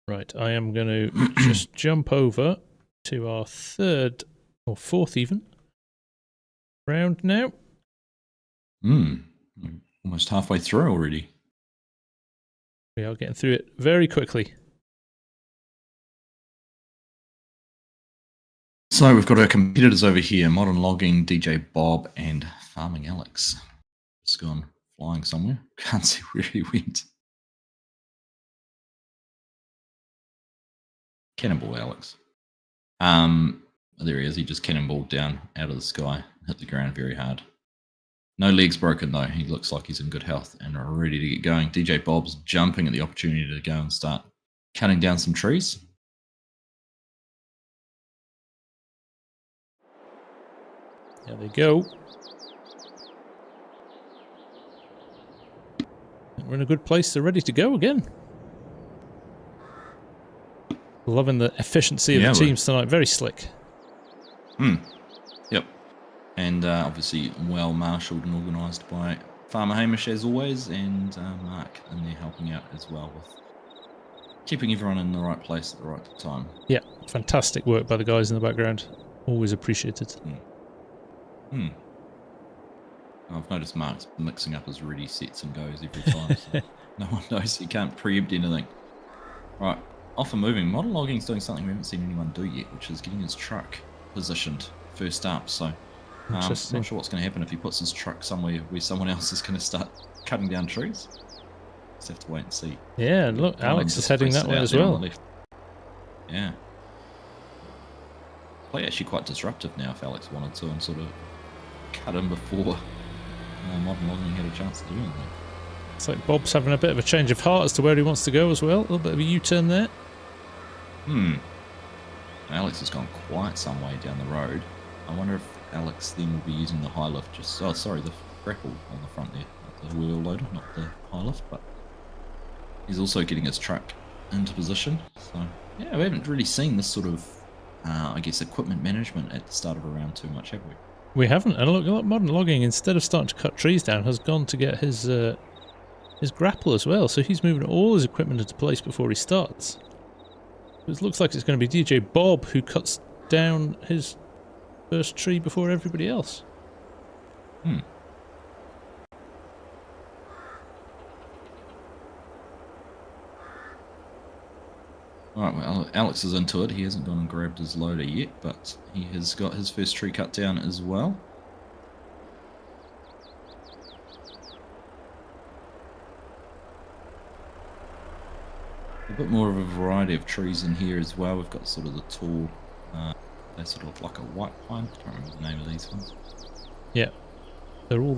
Right. I am going to just jump over to our third or fourth even round now. Almost halfway through already. We are getting through it very quickly. So we've got our competitors over here, Modern Logging, DJ Bob, and Farming Alex. Just gone flying somewhere. Can't see where he went. Cannonball Alex. There he is. He just cannonballed down out of the sky, hit the ground very hard. No legs broken though. He looks like he's in good health and ready to get going. DJ Bob's jumping at the opportunity to go and start cutting down some trees. There they go. We're in a good place. They're ready to go again. Loving the efficiency of the teams tonight. Very slick. Yep. And obviously well marshalled and organised by Farmer Hamish as always, and Mark in there helping out as well with keeping everyone in the right place at the right time. Yeah, fantastic work by the guys in the background. Always appreciated. I've noticed Mark's mixing up his ready sets and goes every time, so no one knows he can't preempt anything. Right, off and moving. Modern Logging's doing something we haven't seen anyone do yet, which is getting his truck positioned first up, so I'm not sure what's going to happen if he puts his truck somewhere where someone else is going to start cutting down trees. Just have to wait and see. Yeah, and look, Alex is heading that way as well. Yeah. Play actually quite disruptive now if Alex wanted to and sort of cut him before Modern Logging had a chance to do anything. It's like Bob's having a bit of a change of heart as to where he wants to go as well. A little bit of a U-turn there. Alex has gone quite some way down the road. I wonder if Alex then will be using the high lift just... Oh, sorry, the grapple on the front there. Not the wheel loader, not the high lift, but he's also getting his truck into position. So, yeah, we haven't really seen this sort of, I guess, equipment management at the start of a round too much, have we? We haven't. And look, Modern Logging, instead of starting to cut trees down, has gone to get his grapple as well. So he's moving all his equipment into place before he starts. It looks like it's going to be DJ Bob who cuts down his first tree before everybody else. Alright, well, Alex is into it. He hasn't gone and grabbed his loader yet, but he has got his first tree cut down as well. a bit more of a variety of trees in here as well. We've got sort of the tall, they sort of look like a white pine. I can't remember the name of these ones. Yeah, they're all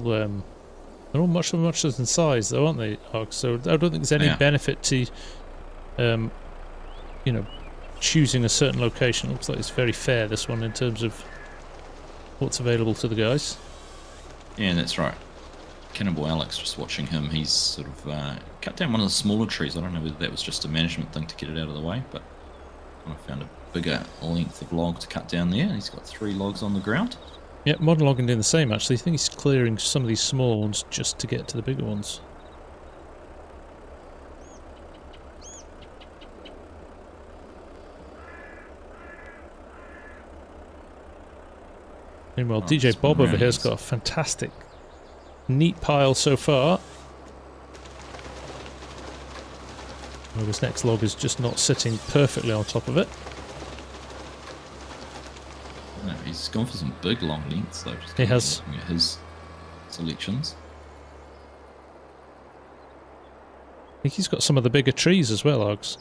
much in size, though, aren't they, Arg? So I don't think there's any benefit to, you know, choosing a certain location. It looks like it's very fair, this one, in terms of what's available to the guys. Yeah, that's right. Cannibal Alex, just watching him, he's sort of cut down one of the smaller trees. I don't know whether that was just a management thing to get it out of the way, but I found a bigger length of log to cut down there. He's got 3 logs on the ground. Yeah, modern logging doing the same, actually. I think he's clearing some of these small ones just to get to the bigger ones. Meanwhile, DJ Bob over here's got a fantastic, neat pile so far. Well, this next log is just not sitting perfectly on top of it. No, he's gone for some big long lengths though. He has. Looking at his selections. I think he's got some of the bigger trees as well, Args.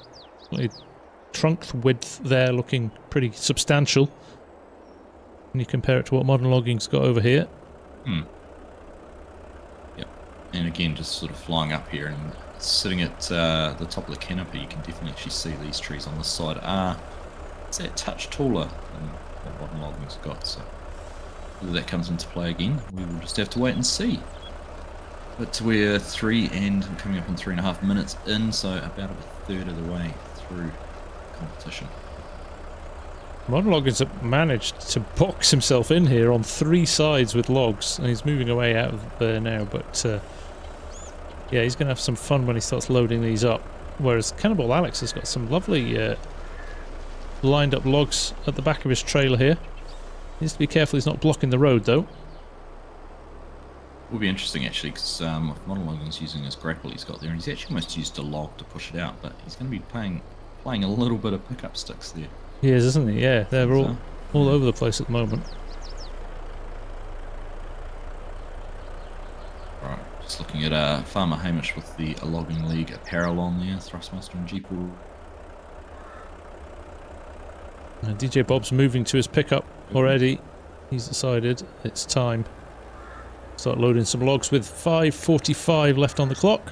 Trunk width there looking pretty substantial. When you compare it to what modern logging's got over here. Yep. And again, just sort of flying up here and sitting at the top of the canopy, you can definitely actually see these trees on this side are a touch taller than what modern logging's got. So whether that comes into play again, we will just have to wait and see. But we're 3 and coming up on 3.5 minutes in, so about a third of the way through competition. Modern Logging's managed to box himself in here on 3 sides with logs, and he's moving away out of there now, but yeah, he's going to have some fun when he starts loading these up. Whereas Cannibal Alex has got some lovely lined up logs at the back of his trailer here. He needs to be careful he's not blocking the road, though. Will be interesting actually, because modern logging's using his grapple he's got there, and he's actually almost used a log to push it out, but he's going to be playing a little bit of pickup sticks there. He is, isn't he? Yeah, they're all over the place at the moment. Right, just looking at Farmer Hamish with the Logging League apparel on there, Thrustmaster and GPORTAL. DJ Bob's moving to his pickup already. He's decided it's time. Start loading some logs with 5:45 left on the clock.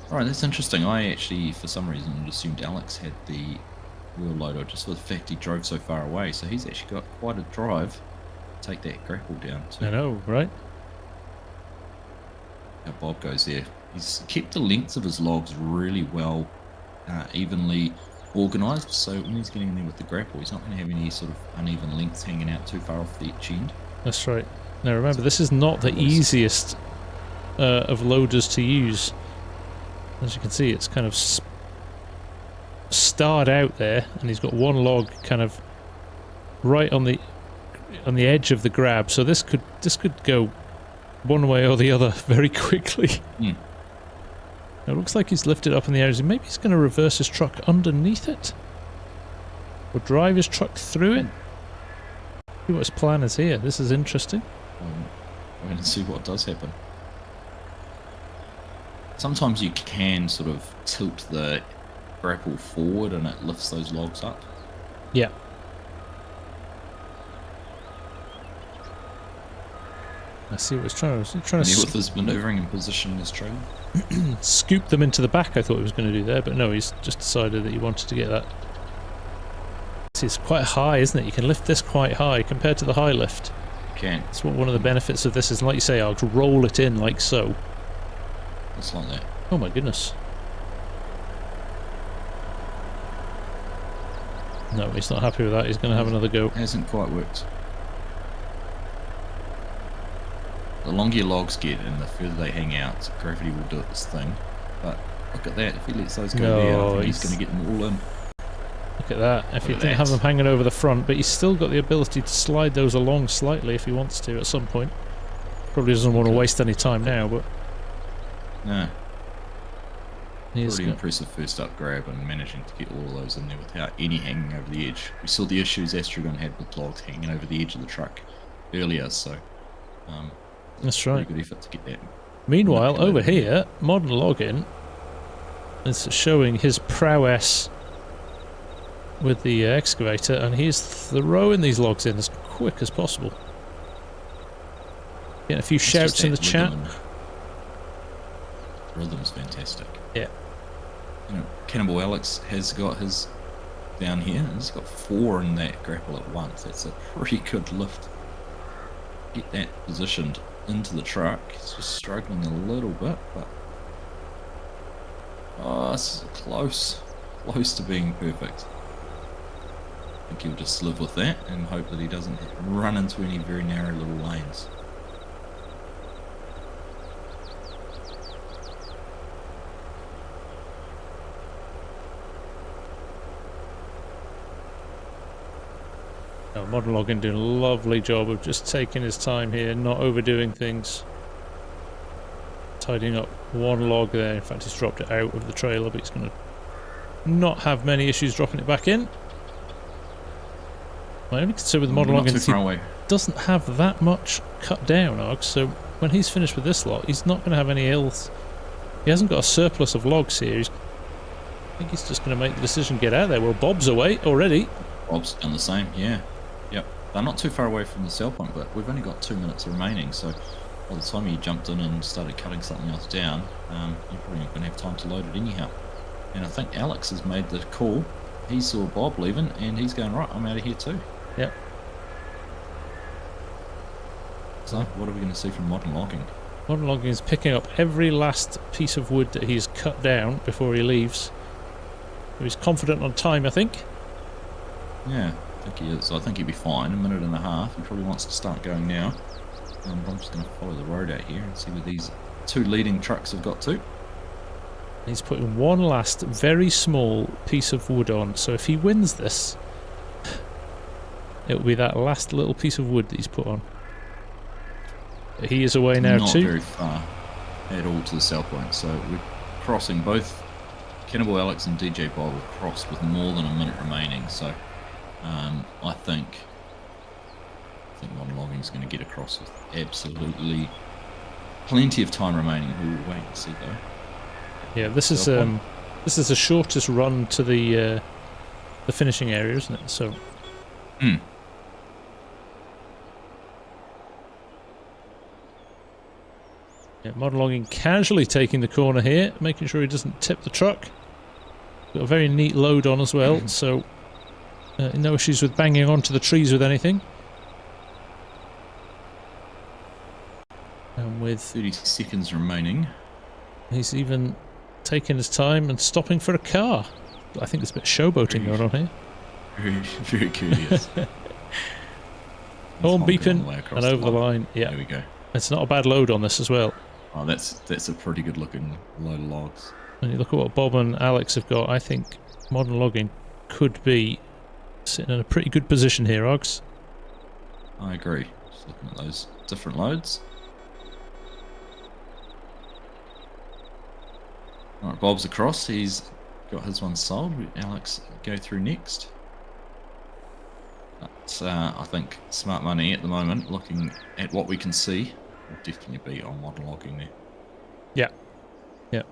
Alright, that's interesting. I actually, for some reason, assumed Alex had the wheel loader just for the fact he drove so far away. So he's actually got quite a drive to take that grapple down too. I know, right? How Bob goes there. He's kept the lengths of his logs really well, evenly organised. So when he's getting in there with the grapple, he's not going to have any sort of uneven lengths hanging out too far off the each end. That's right. Now remember, this is not the easiest of loaders to use. As you can see, it's kind of starred out there, and he's got one log kind of right on the edge of the grab. So this could go one way or the other very quickly. It looks like he's lifted up in the air. Maybe he's going to reverse his truck underneath it, or drive his truck through it. See what his plan is here. This is interesting. We're going to see what does happen. Sometimes you can sort of tilt the grapple forward and it lifts those logs up. Yeah. I see what he's trying to do. With his manoeuvring and positioning his trailer. Scoop them into the back, I thought he was going to do there, but no, he's just decided that he wanted to get that. It's quite high, isn't it? You can lift this quite high compared to the high lift. You can. That's what one of the benefits of this is, like you say, I'll roll it in like so. Just like that. Oh my goodness. No, he's not happy with that. He's going to have another go. Hasn't quite worked. The longer your logs get and the further they hang out, gravity will do its thing. But look at that. If he lets those go there, I think he's going to get them all in. Look at that. If he didn't have them hanging over the front, but he's still got the ability to slide those along slightly if he wants to at some point. Probably doesn't want to waste any time now, but... No. Pretty impressive first up grab and managing to get all of those in there without any hanging over the edge. We saw the issues Astron had with logs hanging over the edge of the truck earlier, so that's right. Pretty good effort to get that Meanwhile, over manipulating here, Modern Login is showing his prowess with the excavator, and he's throwing these logs in as quick as possible. Getting a few shouts in the chat. Rhythm's fantastic. Yeah. You know, Cannibal Alex has got his down here. He's got 4 in that grapple at once. That's a pretty good lift. Get that positioned into the truck. He's just struggling a little bit, but oh, it's close to being perfect. I think he'll just live with that and hope that he doesn't run into any very narrow little lanes. Oh, Modern Login doing a lovely job of just taking his time here, not overdoing things. Tidying up one log there. In fact, he's dropped it out of the trailer, but he's going to not have many issues dropping it back in. My only concern with the Modern Login is he doesn't have that much cut down, Args, so when he's finished with this lot, he's not going to have any ills. He hasn't got a surplus of logs here. I think he's just going to make the decision, get out there. Well, Bob's away already. Bob's done the same, yeah. Yep. They're not too far away from the sell point, but we've only got 2 minutes remaining, so by the time you jumped in and started cutting something else down, you're probably not going to have time to load it anyhow. And I think Alex has made the call. He saw Bob leaving, and he's going, right, I'm out of here too. Yep. So, what are we going to see from Modern Logging? Modern Logging is picking up every last piece of wood that he's cut down before he leaves. He's confident on time, I think. Yeah, I think he is. I think he'll be fine. 1.5 minutes. He probably wants to start going now. I'm just going to follow the road out here and see where these 2 leading trucks have got to. He's putting one last very small piece of wood on, so if he wins this, it will be that last little piece of wood that he's put on. But he is away now too. Not very far at all to the south point, so we're crossing. Both Cannibal Alex and DJ Bob have crossed with more than a minute remaining, so I think Modern Logging is going to get across with absolutely plenty of time remaining. We'll wait and see though. Yeah, this is the shortest run to the finishing area, isn't it? So. Yeah, Modern Logging casually taking the corner here, making sure he doesn't tip the truck. Got a very neat load on as well, so no issues with banging onto the trees with anything. And with 30 seconds remaining, he's even taking his time and stopping for a car. I think there's a bit of showboating going on here. Very curious. Horn beeping and over the line. Yeah, there we go. It's not a bad load on this as well. Oh, that's a pretty good looking load of logs. When you look at what Bob and Alex have got, I think Modern Logging could be sitting in a pretty good position here, Args. I agree. Just looking at those different loads. Alright, Bob's across. He's got his one sold. Alex go through next. But I think smart money at the moment, looking at what we can see, will definitely be on Modern Logging there. Yeah. Yeah.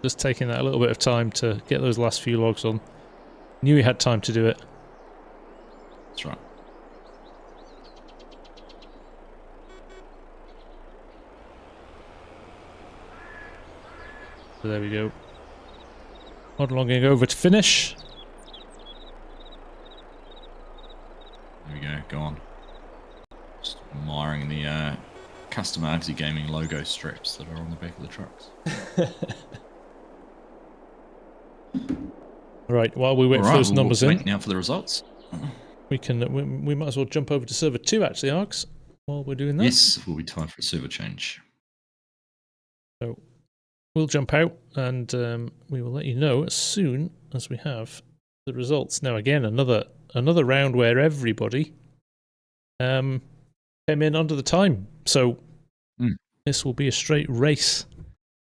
Just taking that a little bit of time to get those last few logs on. Knew he had time to do it. That's right. So there we go. Modern Logging over to finish. There we go, go on. Just admiring the custom Argsy Gaming logo straps that are on the back of the trucks. Right, while we wait for those numbers in. Now for the results. We might as well jump over to server 2 actually, Args, while we're doing that. Yes, it will be time for a server change. So we'll jump out and we will let you know as soon as we have the results. Now again, another round where everybody came in under the time. So this will be a straight race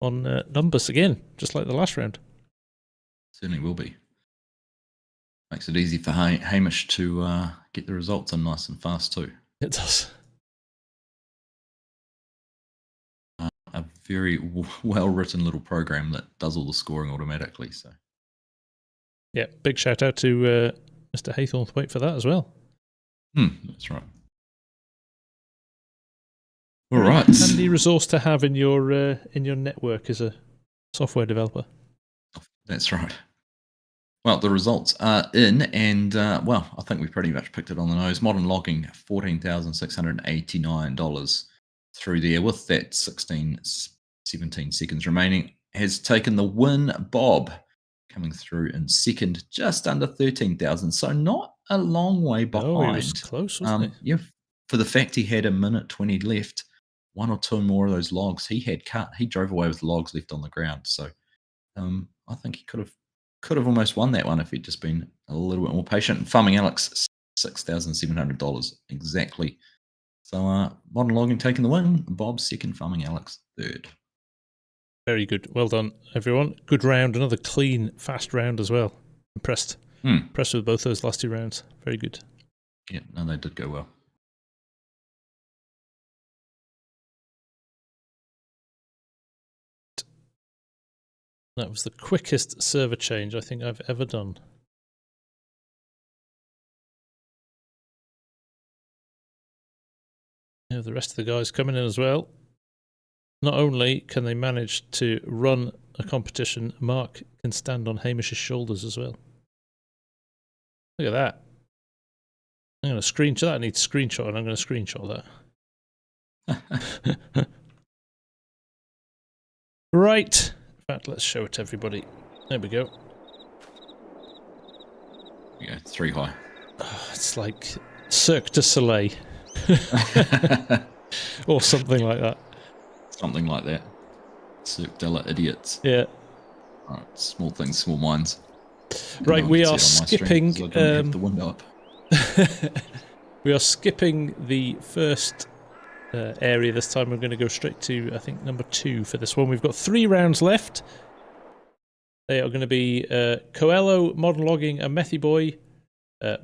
on numbers again, just like the last round. Certainly will be. Makes it easy for Hamish to get the results in nice and fast too. It does. a very well-written little program that does all the scoring automatically. So, yeah, big shout out to Mr. Haythornthwaite for that as well. That's right. All right. Handy resource to have in your network as a software developer. That's right. Well, the results are in, and well, I think we pretty much picked it on the nose. Modern logging, $14,689 through there with that 17 seconds remaining, has taken the win. Bob coming through in second, just under 13,000, so not a long way behind. Oh, he was close, wasn't he? Yeah, for the fact he had a minute 20 left, one or two more of those logs he had cut. He drove away with logs left on the ground, so I think he could have almost won that one if he'd just been a little bit more patient. Farming Alex, $6,700 exactly. So Modern Logging taking the win. Bob second, Farming Alex third. Very good. Well done, everyone. Good round. Another clean, fast round as well. Impressed. Impressed with both those last two rounds. Very good. Yeah, no, they did go well. That was the quickest server change I think I've ever done. Yeah, the rest of the guys coming in as well. Not only can they manage to run a competition, Mark can stand on Hamish's shoulders as well. Look at that. I'm going to screenshot that. I need to screenshot, and I'm going to screenshot that. Right. In fact, let's show it to everybody. There we go. Yeah, 3 high. Oh, it's like Cirque du Soleil. Or something like that. Something like that. Cirque de la idiots. Yeah. All right, small things, small minds. Right, we are skipping. Have the window up. We are skipping the first area this time. We're going to go straight to, I think, number 2 for this one. We've got 3 rounds left. They are going to be Coelho, Modern Logging, and Methy Boy,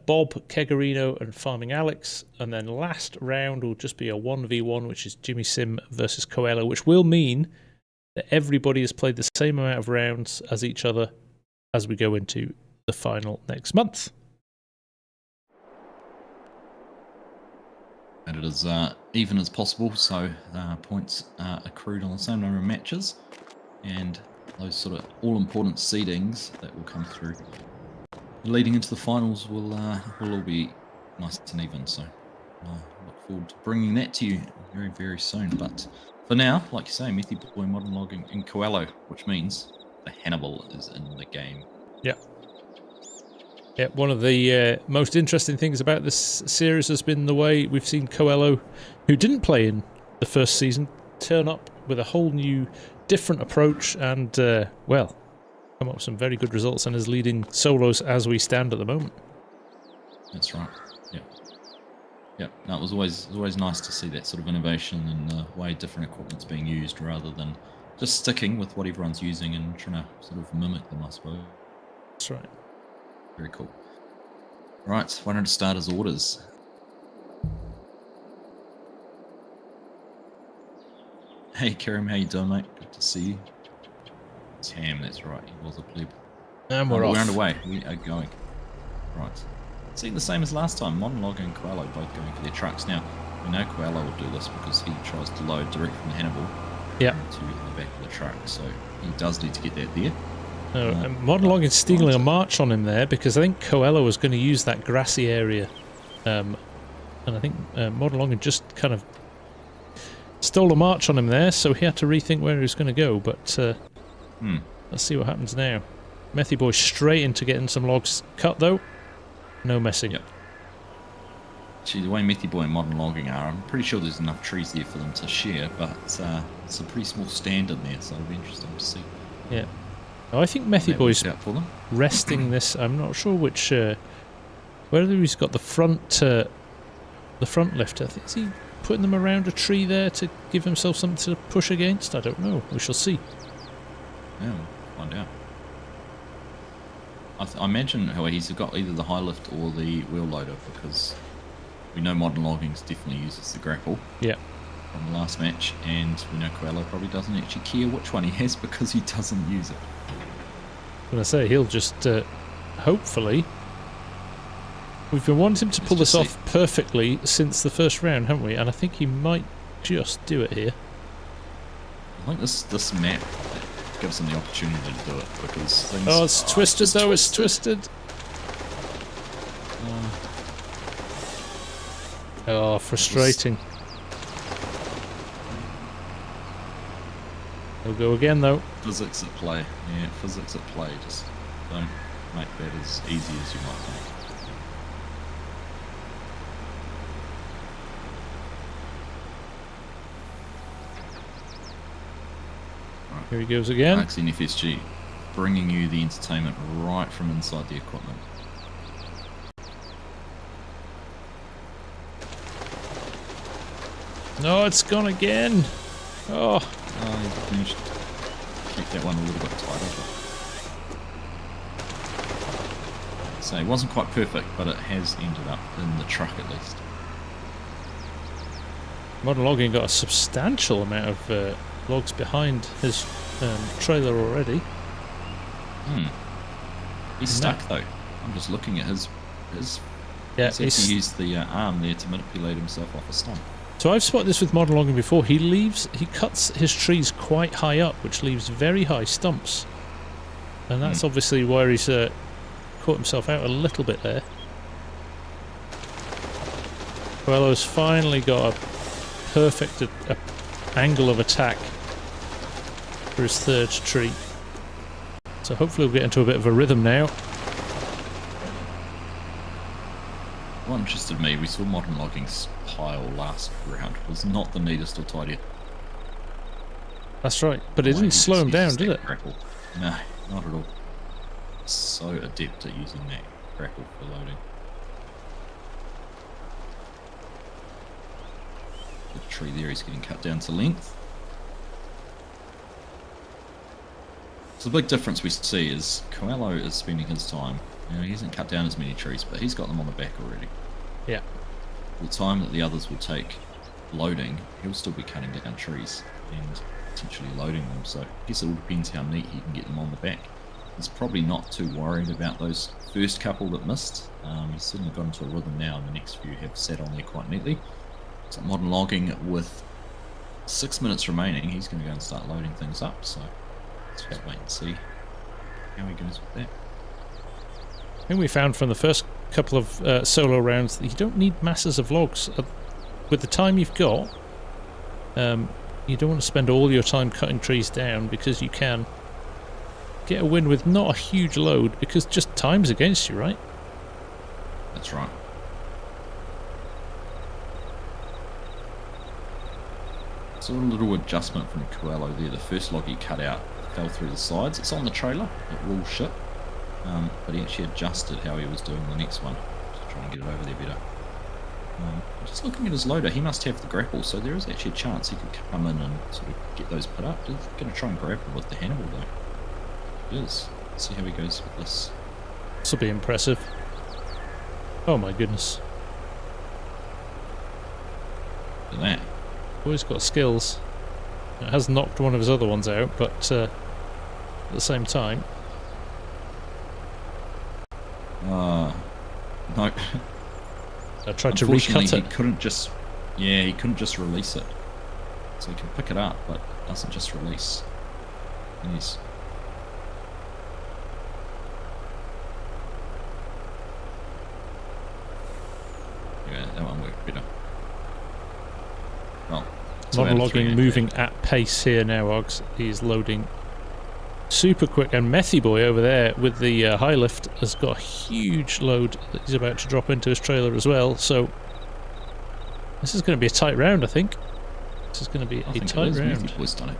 Bob, Kegarino, and Farming Alex. And then last round will just be a 1v1, which is Jimmy Sim versus Coelho, which will mean that everybody has played the same amount of rounds as each other as we go into the final next month. And it is even as possible, so points are accrued on the same number of matches, and those sort of all-important seedings that will come through leading into the finals will all be nice and even. So look forward to bringing that to you very, very soon. But for now, like you say, Methy Boy, Modern Logging, and Coelho, which means the Hannibal is in the game. Yeah. Yeah, one of the most interesting things about this series has been the way we've seen Coelho, who didn't play in the first season, turn up with a whole new, different approach and, well, come up with some very good results and is leading solos as we stand at the moment. That's right. Yeah. Yeah. No, it was always nice to see that sort of innovation and the way different equipment's being used rather than just sticking with what everyone's using and trying to sort of mimic them, I suppose. That's right. Very cool. Right, why don't I start as orders? Hey, Kerem, how you doing, mate? Good to see you. Tam, that's right, he was a pleb. And we're off. We're underway, we are going. Right. See, the same as last time, Modern Logging and Coelho both going for their trucks. Now, we know Coelho will do this because he tries to load direct from the Hannibal to the back of the truck, so he does need to get that there. Modern Logging is stealing a march on him there because I think Coelho was going to use that grassy area, and I think Modern Logging just kind of stole a march on him there, so he had to rethink where he was going to go. But let's see what happens now. Methy Boy straight into getting some logs cut though, no messing. Yep. Actually, the way Methy Boy and Modern Logging are, I'm pretty sure there's enough trees there for them to share, but it's a pretty small stand in there, so it'll be interesting to see. Yeah. I think Methy Boy's resting this. I'm not sure which, whether he's got the front lift. I think is he putting them around a tree there to give himself something to push against. I don't know. We shall see. Yeah, we'll find out. I imagine he's got either the high lift or the wheel loader because we know Modern Logging definitely uses the grapple. Yeah. from the last match, and we know Coelho probably doesn't actually care which one he has because he doesn't use it. When I say he'll just hopefully. We've been wanting him to pull this off perfectly since the first round, haven't we? And I think he might just do it here. I think this map gives him the opportunity to do it because things... Oh, it's twisted though, it's twisted. Oh, frustrating. He'll go again though. Physics at play. Yeah, physics at play. Just don't make that as easy as you might think. Here he goes again. Argsy and FSG, bringing you the entertainment right from inside the equipment. No, it's gone again. Oh. He managed to keep that one a little bit tighter. So it wasn't quite perfect, but it has ended up in the truck at least. Modern Logging got a substantial amount of logs behind his trailer already. He's stuck though. I'm just looking at his yeah, he used the arm there to manipulate himself off a stump. So I've spotted this with Modern Logging before. He cuts his trees quite high up, which leaves very high stumps. And that's obviously where he's caught himself out a little bit there. Coelho's finally got a perfect angle of attack for his third tree. So hopefully we'll get into a bit of a rhythm now. What interested me, we saw Modern Logging's pile last round, was not the neatest or tidiest. That's right, but it didn't slow him down, did it? Grapple. No, not at all. So adept at using that grapple for loading. The tree there is getting cut down to length. So the big difference we see is Coelho is spending his time, you know, he hasn't cut down as many trees, but he's got them on the back already. Yeah. The time that the others will take loading, he'll still be cutting down trees and potentially loading them, so I guess it all depends how neat he can get them on the back. He's probably not too worried about those first couple that missed. He's certainly got into a rhythm now, and the next few have sat on there quite neatly. So Modern Logging, with 6 minutes remaining, he's going to go and start loading things up, so let's just wait and see how he goes with that. I think we found from the first couple of solo rounds that you don't need masses of logs. With the time you've got, you don't want to spend all your time cutting trees down, because you can get a win with not a huge load, because just time's against you, right? That's right. So a little adjustment from Coelho there. The first log he cut out fell through the sides. It's on the trailer. It will ship. But he actually adjusted how he was doing the next one. Just trying to get it over there better. Just looking at his loader, he must have the grapple, so there is actually a chance he could come in and sort of get those put up. He's going to try and grapple with the Hannibal though. It is. Let's see how he goes with this. This will be impressive. Oh my goodness. Look at that. Boy's got skills. It has knocked one of his other ones out, but at the same time... No. I tried to recut it. He couldn't just... Yeah, he couldn't just release it. So he can pick it up, but doesn't just release. Yes. Yeah, that one worked better. Well, Modern Logging moving at pace here now, Args. He's loading super quick, and Methy Boy over there with the high lift has got a huge load that he's about to drop into his trailer as well, so this is going to be a tight round, I think. This is going to be a tight round. Methy Boy's done a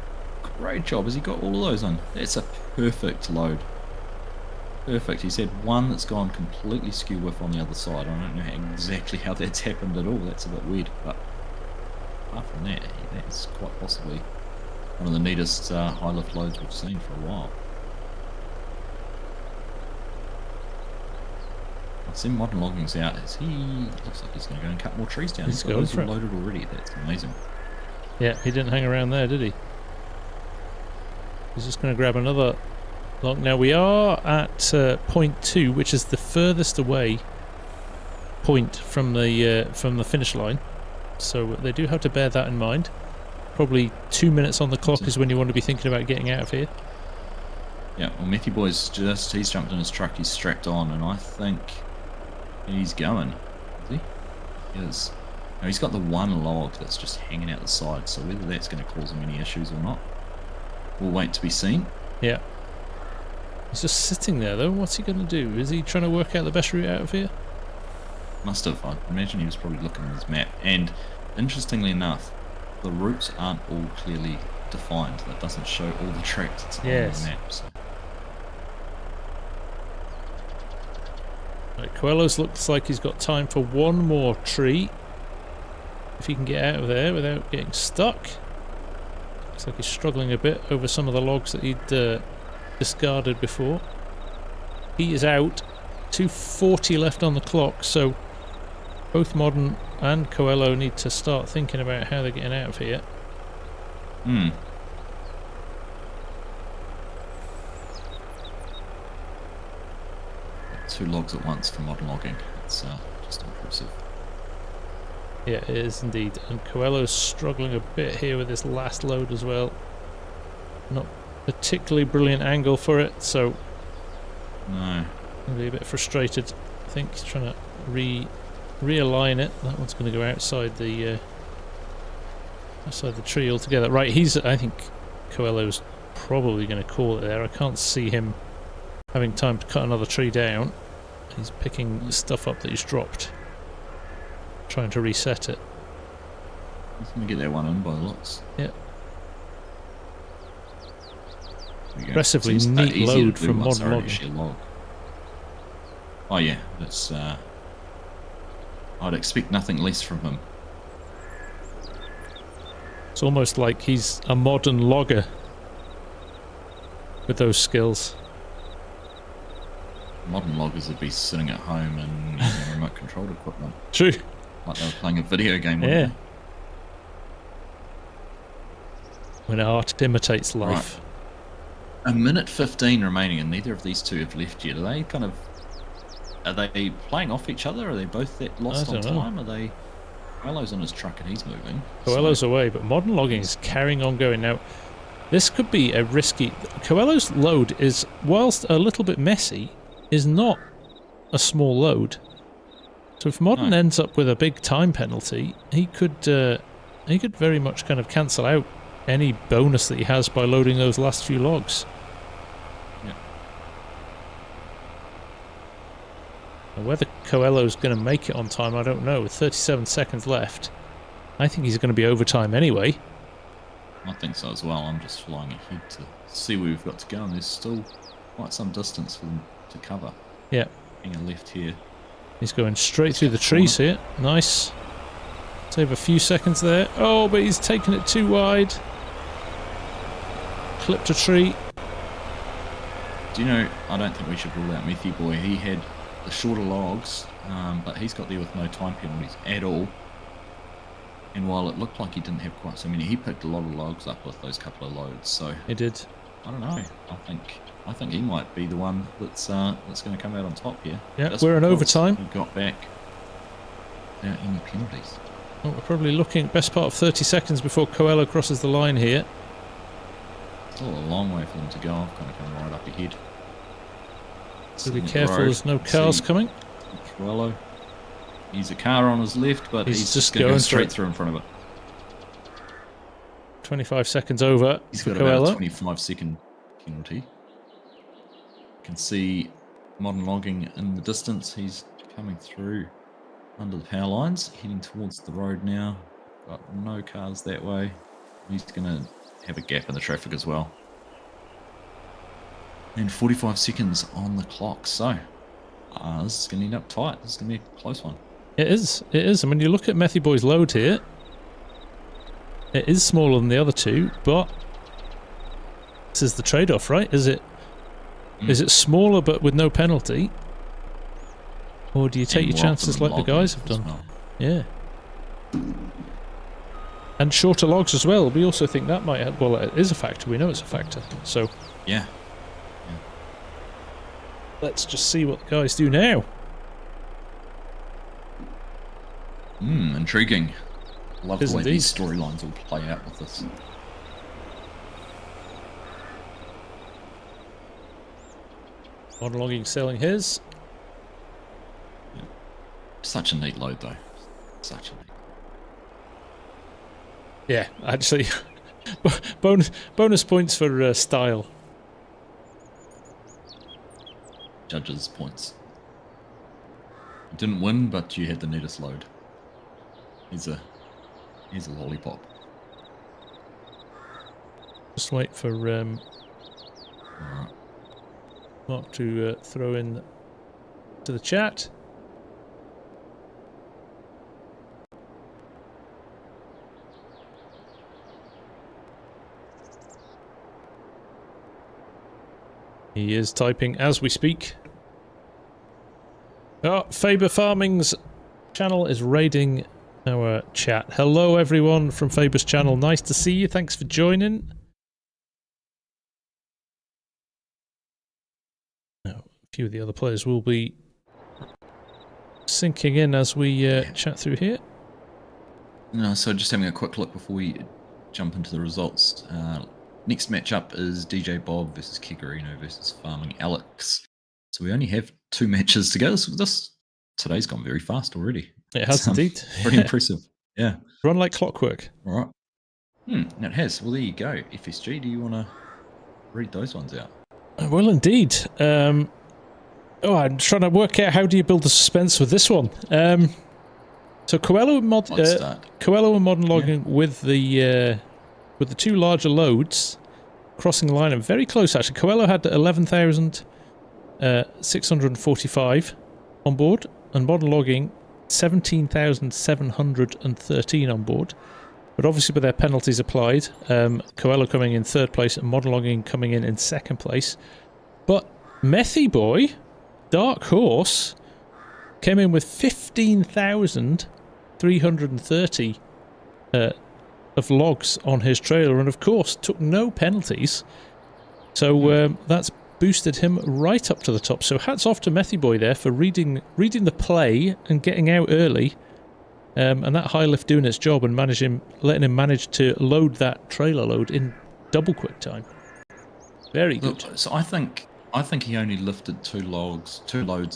great job. Has he got all of those on? That's a perfect load. Perfect. He's had one that's gone completely skew whiff on the other side. I don't know exactly how that's happened at all. That's a bit weird, but apart from that, that's quite possibly one of the neatest high lift loads we've seen for a while. I've seen Modern Logging's out. Looks like he's going to go and cut more trees down. He's got those all loaded already. That's amazing. Yeah, he didn't hang around there, did he? He's just going to grab another log. Now we are at point 2, which is the furthest away point from the finish line. So they do have to bear that in mind. Probably 2 minutes on the clock is when you want to be thinking about getting out of here. Yeah, well, Methy Boy's he's jumped in his truck, he's strapped on, and I think he's going. Is he? He is. Now, he's got the one log that's just hanging out the side, so whether that's going to cause him any issues or not, we'll wait to be seen. Yeah. He's just sitting there, though. What's he going to do? Is he trying to work out the best route out of here? Must have. I imagine he was probably looking at his map. And interestingly enough, the routes aren't all clearly defined. That doesn't show all the tracks that's on the map. So. Right, Coelho's looks like he's got time for one more tree. If he can get out of there without getting stuck. Looks like he's struggling a bit over some of the logs that he'd discarded before. He is out. 2:40 left on the clock, so both Modern and Coelho need to start thinking about how they're getting out of here. Hmm. Two logs at once for Modern logging. It's just impressive. Yeah, it is indeed. And Coelho's struggling a bit here with this last load as well. Not particularly brilliant angle for it, so no. I'll be a bit frustrated. I think he's trying to realign it. That one's going to go outside the tree altogether. Right, I think Coelho's probably going to call it there. I can't see him having time to cut another tree down. He's picking stuff up that he's dropped, trying to reset it. He's going to get that one in by the looks. Yeah. Aggressively neat load from Modern logging. Oh yeah, that's. I'd expect nothing less from him. It's almost like he's a modern logger with those skills. Modern loggers would be sitting at home and using remote controlled equipment. True. Like they were playing a video game, wouldn't they? When art imitates life. Right. 1:15 remaining, and neither of these two have left yet. Are they playing off each other? Are they both that lost on time? Are they? Coelho's on his truck and he's moving. Coelho's away, but Modern logging is carrying on going. Now, this could be a risky. Coelho's load is, whilst a little bit messy, is not a small load. So if Modern ends up with a big time penalty, he could very much kind of cancel out any bonus that he has by loading those last few logs. Yeah. Now, whether Coelho's going to make it on time, I don't know. With 37 seconds left, I think he's going to be overtime anyway. I think so as well. I'm just flying ahead to see where we've got to go, and there's still quite some distance for them to cover. Yeah. Hanging left here. He's going straight through the trees here. Nice. Save a few seconds there. Oh, but he's taken it too wide. Clipped a tree. Do you know, I don't think we should rule out Methy Boy. He had the shorter logs, but he's got there with no time penalties at all. And while it looked like he didn't have quite so many, he picked a lot of logs up with those couple of loads. So he did. I don't know. I think he might be the one that's going to come out on top here. Yeah, we're in overtime. He got back without any penalties. Well, we're probably looking at best part of 30 seconds before Coelho crosses the line here. Still a long way for them to go. I've kind of come right up ahead. So be careful, there's no cars coming. Coelho. He's a car on his left, but he's just going to go straight through in front of it. 25 seconds over. He's got about a 25-second penalty. You can see Modern logging in the distance. He's coming through under the power lines, heading towards the road now. Got no cars that way. He's going to have a gap in the traffic as well. And 45 seconds on the clock. So this is going to end up tight. This is going to be a close one. It is. It is. And when you look at Methy Boy's load here, it is smaller than the other two, but this is the trade-off, right? Is it smaller but with no penalty? Or do you take your chances like the guys have done? Well. Yeah. And shorter logs as well. We also think that might have, well, it is a factor. We know it's a factor. So Yeah. let's just see what the guys do now. Intriguing. Love the way Indeed. these storylines all play out with this. Monologuing selling his. Such a neat load, though. Such a neat. Yeah, actually, bonus points for style. Judges' points. You didn't win, but you had the neatest load. Here's a lollipop. Just wait for Alright. Mark to throw in to the chat. He is typing as we speak. Oh, Faber Farming's channel is raiding our chat. Hello everyone from Faber's channel. Nice to see you. Thanks for joining. Now, a few of the other players will be sinking in as we chat through here. No, so just having a quick look before we jump into the results. Next matchup is DJ Bob versus Kigarino versus Farming Alex. So we only have 2 matches to go. Today's gone very fast already. It has indeed. Pretty impressive. Yeah. Run like clockwork. All right. And it has. Well, there you go. FSG, do you want to read those ones out? I will indeed. I'm trying to work out how do you build the suspense with this one. So Coelho and Modern Logging with the 2 larger loads crossing the line and very close actually. Coelho had 11,645 on board and Modern Logging 17,713 on board. But obviously with their penalties applied, Coelho coming in 3rd place and Modern Logging coming in 2nd place. But Methy Boy, Dark Horse, came in with 15,330 of logs on his trailer and of course took no penalties. So that's boosted him right up to the top. So hats off to Methy Boy there for reading the play and getting out early. And that high lift doing its job and letting him manage to load that trailer load in double quick time. Very good. Look, so I think he only lifted 2 loads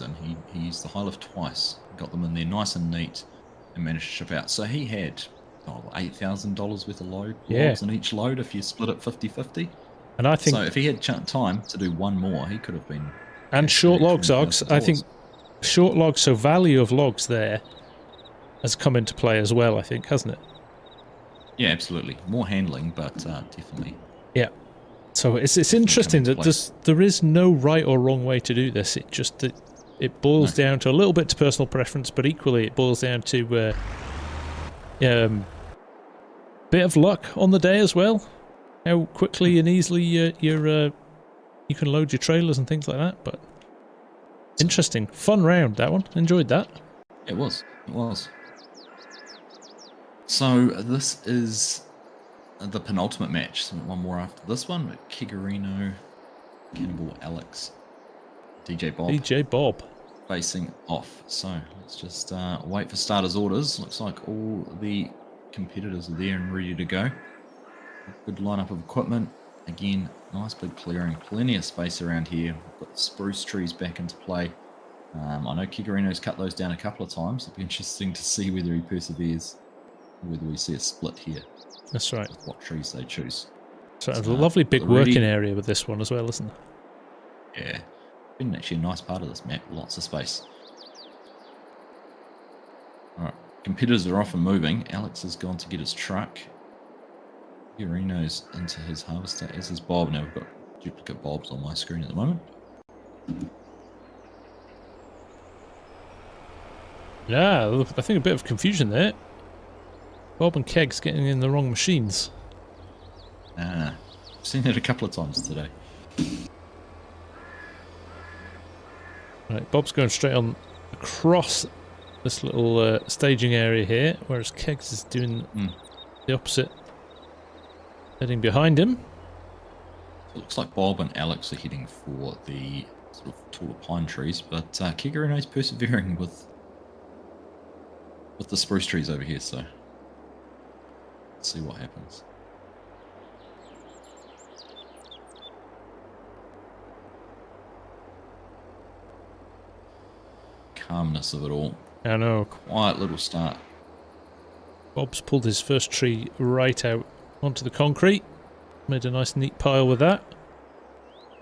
in. He used the high lift twice, got them in there nice and neat, and managed to ship out. So he had $8,000 worth of logs in each load if you split it 50-50. And I think so if he had time to do one more, he could have been. And short logs, Args. I think short logs, so value of logs there has come into play as well, I think, hasn't it? Yeah, absolutely. More handling, but definitely. Yeah. So it's interesting that there is no right or wrong way to do this. It boils down to a little bit to personal preference, but equally it boils down to bit of luck on the day as well. How quickly and easily you can load your trailers and things like that. But interesting, fun round that one. Enjoyed that. It was. So this is the penultimate match. So one more after this one. With Kigarino, Cannibal Alex, DJ Bob facing off. So let's just wait for starters orders. Looks like all the competitors are there and ready to go. Good lineup of equipment. Again, nice big clearing. Plenty of space around here. We've got spruce trees back into play. I know Kigarino's cut those down a couple of times. It'll be interesting to see whether he perseveres, whether we see a split here. That's right. With what trees they choose. So it's a lovely big working area with this one as well, isn't it? Yeah. Been actually a nice part of this map. Lots of space. Alright. Competitors are off and moving. Alex has gone to get his truck. Kigarino's into his harvester, as is Bob. Now we've got duplicate Bobs on my screen at the moment. Yeah, I think a bit of confusion there. Bob and Kegs getting in the wrong machines. I've seen it a couple of times today. Right, Bob's going straight on across this little staging area here, whereas Kegs is doing the opposite, heading behind him. It looks like Bob and Alex are heading for the sort of taller pine trees, but Kigarino's persevering with the spruce trees over here, so let's see what happens. Calmness of it all. I know. Quiet little start. Bob's pulled his first tree right out onto the concrete. Made a nice neat pile with that.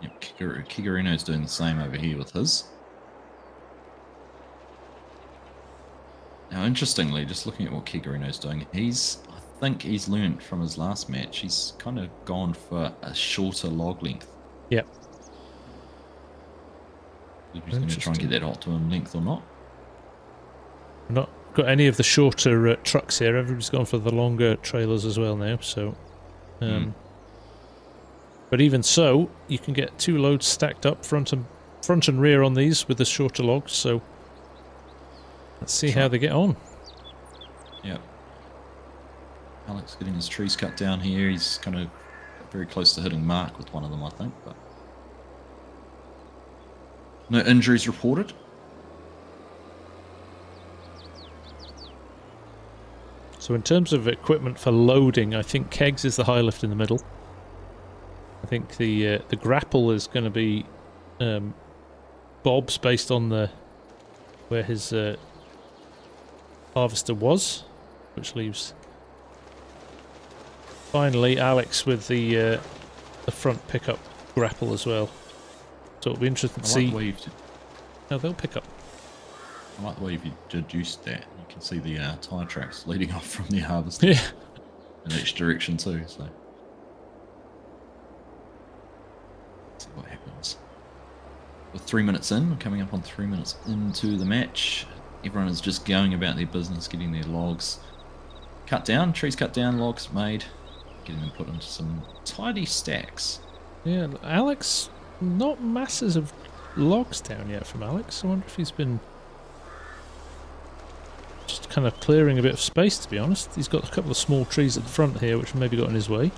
Yep, Kigarino's doing the same over here with his. Now, interestingly, just looking at what Kigarino's doing, I think he's learnt from his last match. He's kind of gone for a shorter log length. Yep. He's going to try and get that optimum length or not. We've not got any of the shorter trucks here. Everybody's gone for the longer trailers as well now. So, but even so, you can get 2 loads stacked up front and rear on these with the shorter logs. So let's see how they get on. Yep. Alex getting his trees cut down here. He's kind of very close to hitting mark with one of them, I think. But no injuries reported. So in terms of equipment for loading, I think kegs is the high lift in the middle. I think the grapple is going to be Bob's based on where his harvester was, which leaves finally Alex with the front pickup grapple as well. So it'll be interesting to see how they'll pick up. I like the way you've deduced that. You can see the tyre tracks leading off from the harvester in each direction too. So let's see what happens. We're 3 minutes in. We're coming up on 3 minutes into the match. Everyone is just going about their business, getting their logs cut down, trees cut down, logs made, getting them put into some tidy stacks. Yeah, Alex, not masses of logs down yet from Alex. I wonder if he's been just kind of clearing a bit of space, to be honest. He's got a couple of small trees at the front here which maybe got in his way.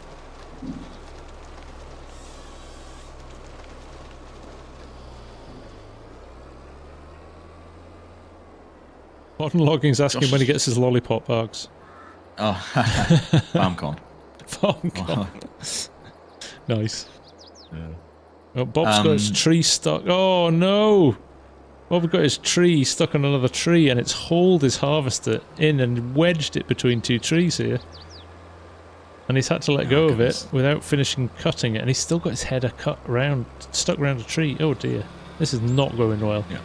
Modern Logging's asking when he gets his lollipop, Args. Oh, FarmCon. FarmCon. Nice. Yeah. Oh, Bob's got his tree stuck. Oh no! Bob's got his tree stuck on another tree and it's hauled his harvester in and wedged it between 2 trees here. And he's had to let go of it without finishing cutting it, and he's still got his header stuck around a tree. Oh dear. This is not going well. Yeah.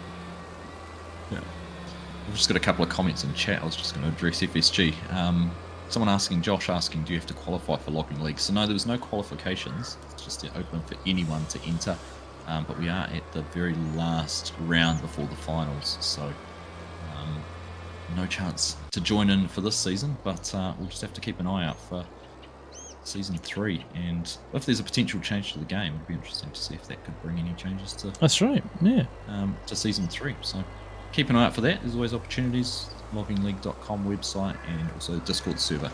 I've just got a couple of comments in the chat. I was just going to address FSG. Josh asking, do you have to qualify for logging leagues? So no, there was no qualifications. It's just open for anyone to enter. But we are at the very last round before the finals. So no chance to join in for this season. But we'll just have to keep an eye out for Season 3. And if there's a potential change to the game, it'd be interesting to see if that could bring any changes to... That's right, yeah. To Season 3. So keep an eye out for that. There's always opportunities. loggingleague.com website and also Discord server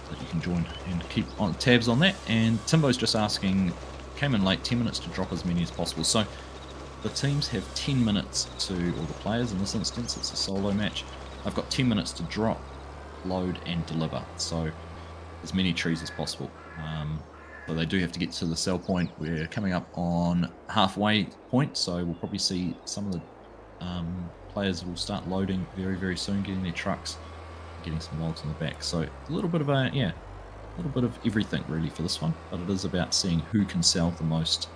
that you can join and keep on tabs on that. And Timbo's just asking, came in late, 10 minutes to drop as many as possible. So the teams have 10 minutes to, or the players in this instance, it's a solo match. I've got 10 minutes to drop, load and deliver. So as many trees as possible. So they do have to get to the sell point. We're coming up on halfway point, so we'll probably see some of the players will start loading very, very soon, getting their trucks, getting some logs in the back. So a little bit of everything really for this one, but it is about seeing who can sell the most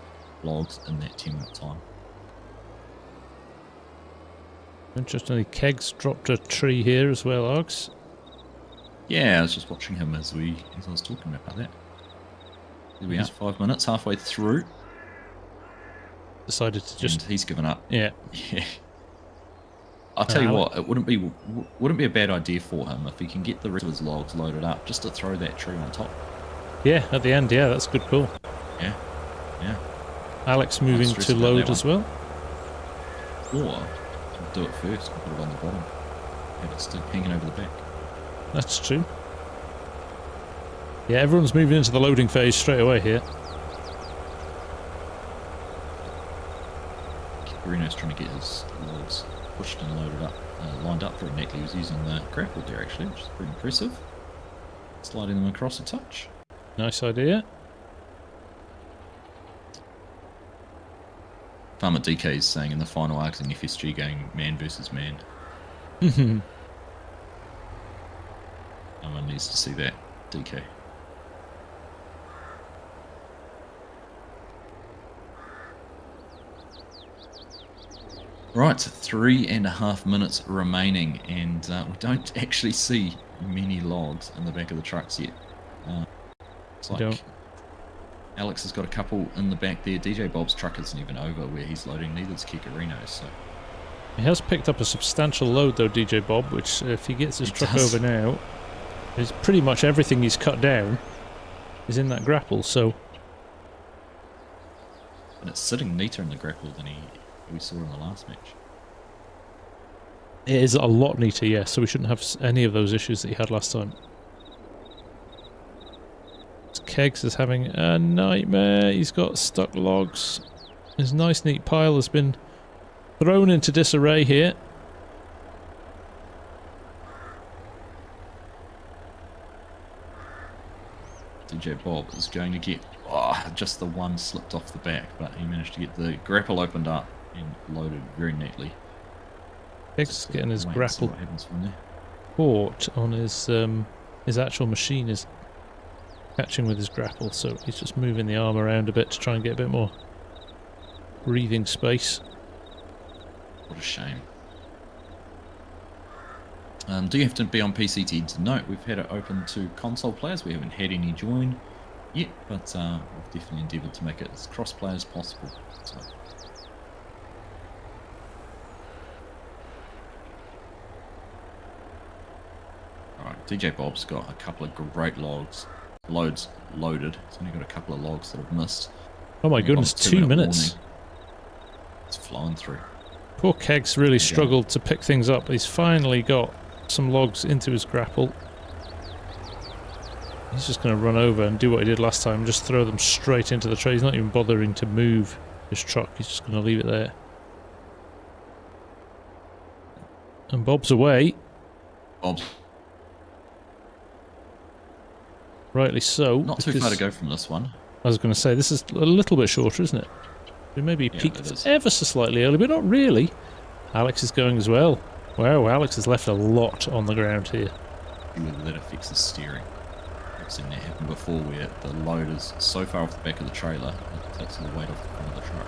logs in that 10-minute time. Interestingly, Kegs dropped a tree here as well, Args. Yeah, I was just watching him as I was talking about that. Here we are, 5 minutes, halfway through. Decided to just... And he's given up. Yeah. Yeah. I'll tell you what, it wouldn't be a bad idea for him if he can get the rest of his logs loaded up, just to throw that tree on top. Yeah, at the end, yeah, that's a good call. Yeah, yeah. Alex moving to load as well. Or do it first and put it on the bottom. Have it still hanging over the back. That's true. Yeah, everyone's moving into the loading phase straight away here. Reno's trying to get his logs pushed and loaded up, lined up very neatly. He was using the grapple there actually, which is pretty impressive. Sliding them across a touch. Nice idea. Farmer DK is saying in the final arcs in FSG going man versus man. Someone needs to see that, DK. Right, 3.5 minutes remaining, and we don't actually see many logs in the back of the trucks yet. It's like Alex has got a couple in the back there. DJ Bob's truck isn't even over where he's loading, neither's Kikarino's, so... He has picked up a substantial load though, DJ Bob, which if he gets his truck over now, is pretty much everything he's cut down is in that grapple, so... And it's sitting neater in the grapple than we saw in the last match. It is a lot neater, yes, so we shouldn't have any of those issues that he had last time. Kegs is having a nightmare. He's got stuck logs. His nice neat pile has been thrown into disarray here. DJ Bob is going to get just the one slipped off the back, but he managed to get the grapple opened up and loaded very neatly. Kegs getting his grapple caught on his actual machine is catching with his grapple, so he's just moving the arm around a bit to try and get a bit more breathing space. What a shame. Do you have to be on PCT to note? We've had it open to console players. We haven't had any join yet, but we've definitely endeavoured to make it as cross-play as possible. So. Alright, DJ Bob's got a couple of great loads loaded. He's only got a couple of logs that have missed. Oh my goodness, 2 minutes. Warning. It's flowing through. Poor Kegs really struggled to pick things up. He's finally got some logs into his grapple. He's just going to run over and do what he did last time, just throw them straight into the tray. He's not even bothering to move his truck. He's just going to leave it there. And Bob's away. Bob's rightly so. Not too far to go from this one. I was going to say, this is a little bit shorter, isn't it? We maybe peaked ever so slightly early, but not really. Alex is going as well. Wow, Alex has left a lot on the ground here. Whether that affects the steering. I've seen that happen before where the load is so far off the back of the trailer, it takes all the weight off the front of the truck.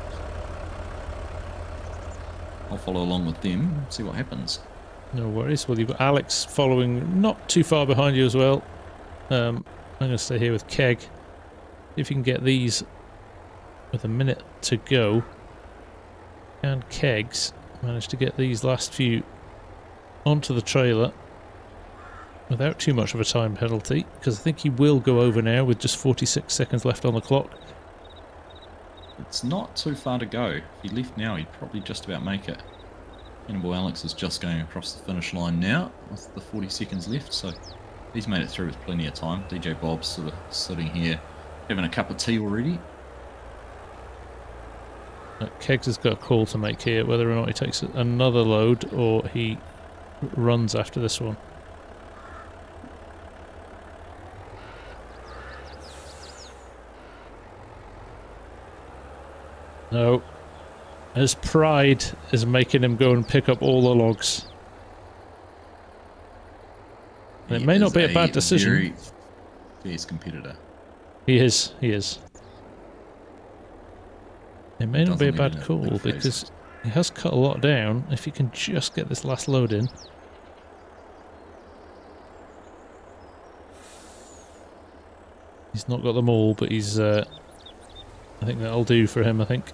I'll follow along with them, see what happens. No worries. Well, you've got Alex following not too far behind you as well. I'm going to stay here with Keg. If you can get these with a minute to go. And Kegs managed to get these last few onto the trailer without too much of a time penalty, because I think he will go over now with just 46 seconds left on the clock. It's not too far to go. If he left now, he'd probably just about make it. Cannibal Alex is just going across the finish line now with the 40 seconds left, so he's made it through with plenty of time. DJ Bob's sort of sitting here having a cup of tea already. Kegs has got a call to make here, whether or not he takes another load or he runs after this one. No. His pride is making him go and pick up all the logs. And it may not be a bad decision. Very fierce competitor. He is. It may not be a bad call because he has cut a lot down. If he can just get this last load in. He's not got them all, but he's... I think that'll do for him, I think.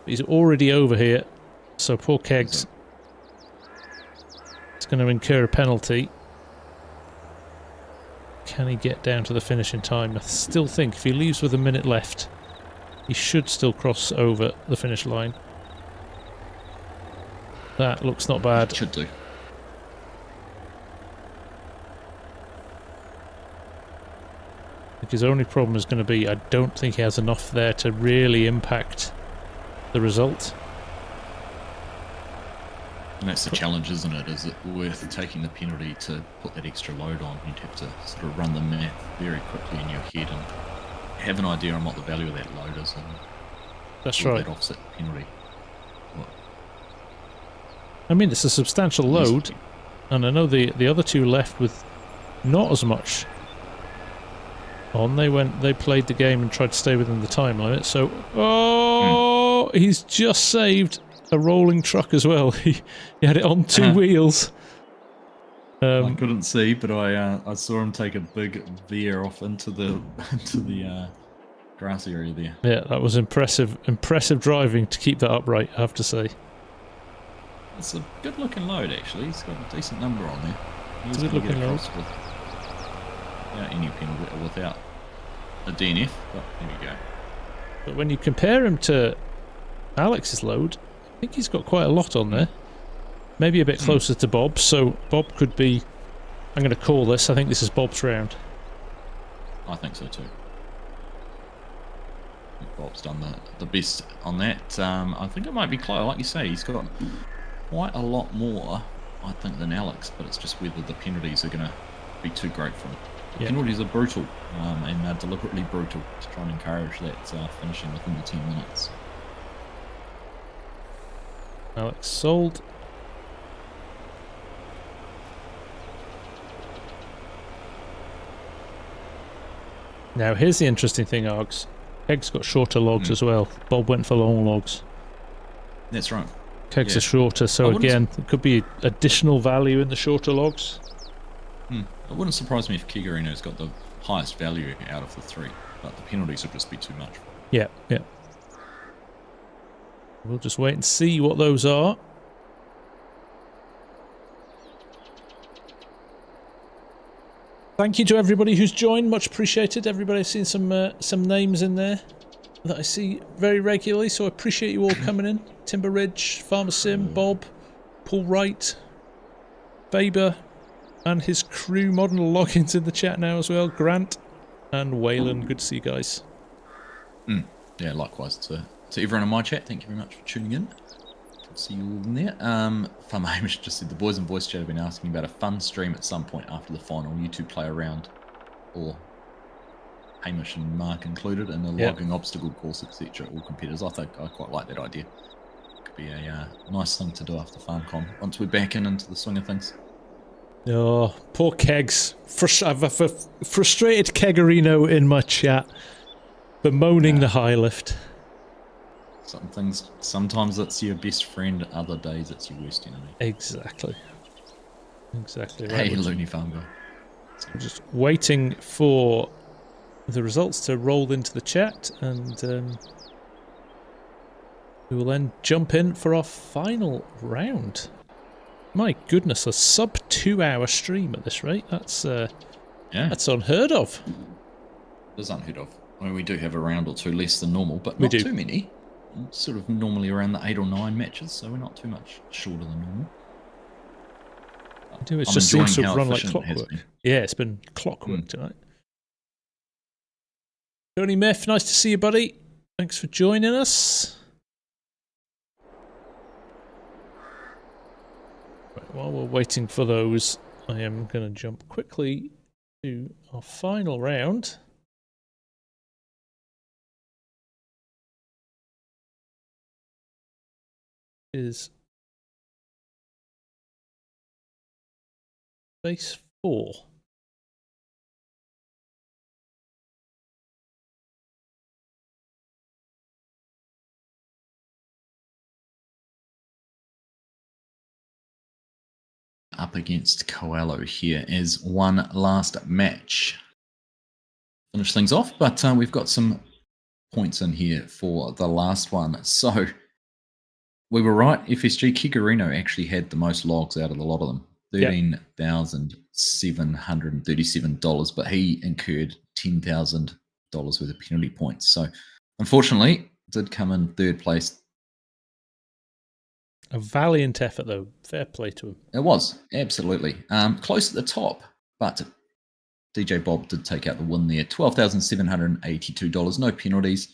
He's already over here, so poor Kegs is going to incur a penalty. Can he get down to the finish in time? I still think if he leaves with a minute left, he should still cross over the finish line. That looks not bad. Should do. think his only problem is going to be I don't think he has enough there to really impact the result. And that's the challenge, isn't it? Is it worth taking the penalty to put that extra load on? You'd have to sort of run the math very quickly in your head and have an idea on what the value of that load is. And that's right. That offset penalty. What? I mean, it's a substantial load, and I know the other two left with not as much on. They played the game and tried to stay within the time limit. So, he's just saved a rolling truck as well. He had it on two wheels. I couldn't see, but I saw him take a big veer off into the grass area there. Yeah, that was impressive driving to keep that upright, I have to say. It's a good looking load actually. He's got a decent number on there. It's a good looking load. Without any penalty or without a DNF, but there we go. But when you compare him to Alex's load, I think he's got quite a lot on there. Maybe a bit closer to Bob, so Bob could be... I'm going to call this. I think this is Bob's round. I think so too. I think Bob's done the best on that. I think it might be close. Like you say, he's got quite a lot more, I think, than Alex, but it's just whether the penalties are going to be too great for him. The penalties are brutal, and they're deliberately brutal to try and encourage that finishing within the 10 minutes. Alex sold. Now here's the interesting thing, Args. Kegg's got shorter logs as well. Bob went for long logs. That's right. Kegs are shorter, so again, there could be additional value in the shorter logs. It wouldn't surprise me if Kigarino's got the highest value out of the three, but the penalties would just be too much. Yeah. We'll just wait and see what those are. Thank you to everybody who's joined, much appreciated. Everybody, I've seen some names in there that I see very regularly, so I appreciate you all coming in. Timber Ridge, Farmer Sim, Bob, Paul Wright, Faber, and his crew. Modern logins in the chat now as well. Grant and Waylon, good to see you guys. Yeah, likewise to everyone in my chat. Thank you very much for tuning in. Good to see you all in there. Farmer Hamish just said the boys in voice chat have been asking about a fun stream at some point after the final. You two play around, or Hamish and Mark included, in the logging obstacle course, etc. All competitors. I think I quite like that idea. Could be a nice thing to do after FarmCon once we're back into the swing of things. Oh, poor Kegs. I've a frustrated Kegarino in my chat, bemoaning the high lift. Some things, sometimes it's your best friend, other days it's your worst enemy. Exactly right. Hey, Looney Farm guy. I'm just waiting for the results to roll into the chat, and we will then jump in for our final round. My goodness, a sub 2 hour stream at this rate. That's unheard of. It is unheard of. I mean, we do have a round or two less than normal, but not too many. Sort of normally around the 8 or 9 matches, so we're not too much shorter than normal. It just seems to have run like clockwork. Yeah, it's been clockwork tonight. Tony Miff, nice to see you, buddy. Thanks for joining us. Right, while we're waiting for those, I am going to jump quickly to our final round. Is base 4. Up against Coelho here as one last match. Finish things off, but we've got some points in here for the last one. So we were right. FSG Kigarino actually had the most logs out of the lot of them. $13,737, but he incurred $10,000 worth of penalty points. So unfortunately, did come in third place. A valiant effort, though. Fair play to him. It was, absolutely. Close at the top, but DJ Bob did take out the win there. $12,782, no penalties.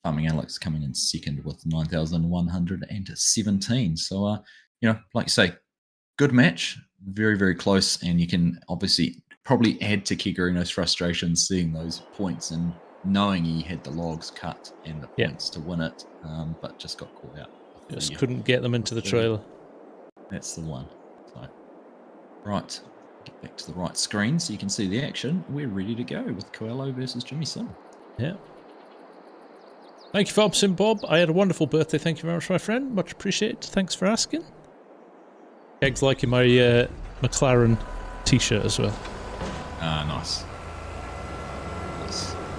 Farming Alex coming in second with 9,117. So, you know, like you say, good match, very, very close. And you can obviously probably add to Kegarino's frustration seeing those points and knowing he had the logs cut and the points to win it, but just got caught out. Just couldn't get them into the trailer. That's the one. So, right, get back to the right screen so you can see the action. We're ready to go with Coelho versus Jimmy Sim. Yeah. Thank you, Farmsim Bob. I had a wonderful birthday. Thank you very much, my friend. Much appreciated. Thanks for asking. Egg's liking my McLaren t-shirt as well. Ah, nice.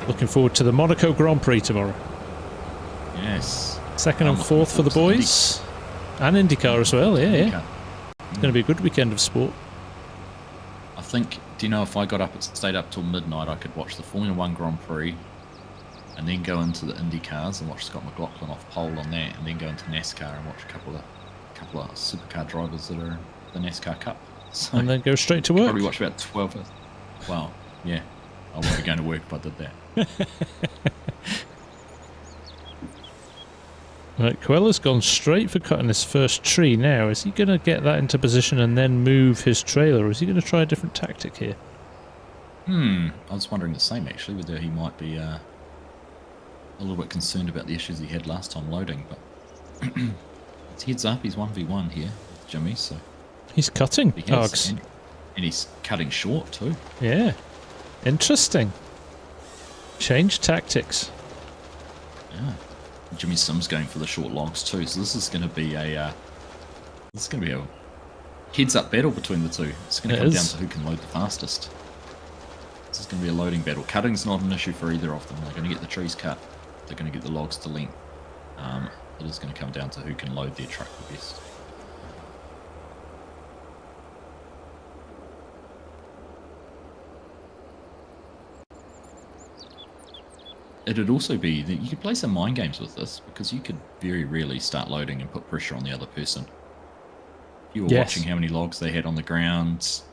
Looking forward to the Monaco Grand Prix tomorrow. Yes. Second and fourth for the boys. And IndyCar as well, yeah. It's going to be a good weekend of sport. I think, do you know, if I stayed up till midnight, I could watch the Formula 1 Grand Prix and then go into the IndyCars and watch Scott McLaughlin off pole on that, and then go into NASCAR and watch a couple of supercar drivers that are in the NASCAR Cup. So and then go straight to work. Probably watch about 12 hours. Wow, yeah. I wouldn't be going to work if I did that. Right, Coelho's gone straight for cutting his first tree now. Is he going to get that into position and then move his trailer, or is he going to try a different tactic here? I was wondering the same, actually, whether he might be a little bit concerned about the issues he had last time loading, but it's heads up, he's 1v1 here with Jimmy, so... He's cutting, Args. And he's cutting short, too. Yeah. Interesting. Change tactics. Yeah. Jimmy Sim's going for the short logs too, so this is going to be a heads-up battle between the two. It's going to come down to who can load the fastest. This is going to be a loading battle. Cutting's not an issue for either of them. They're going to get the trees cut. They're going to get the logs to length. It is going to come down to who can load their truck the best. It'd also be that you could play some mind games with this, because you could very rarely start loading and put pressure on the other person. If you were watching how many logs they had on the ground,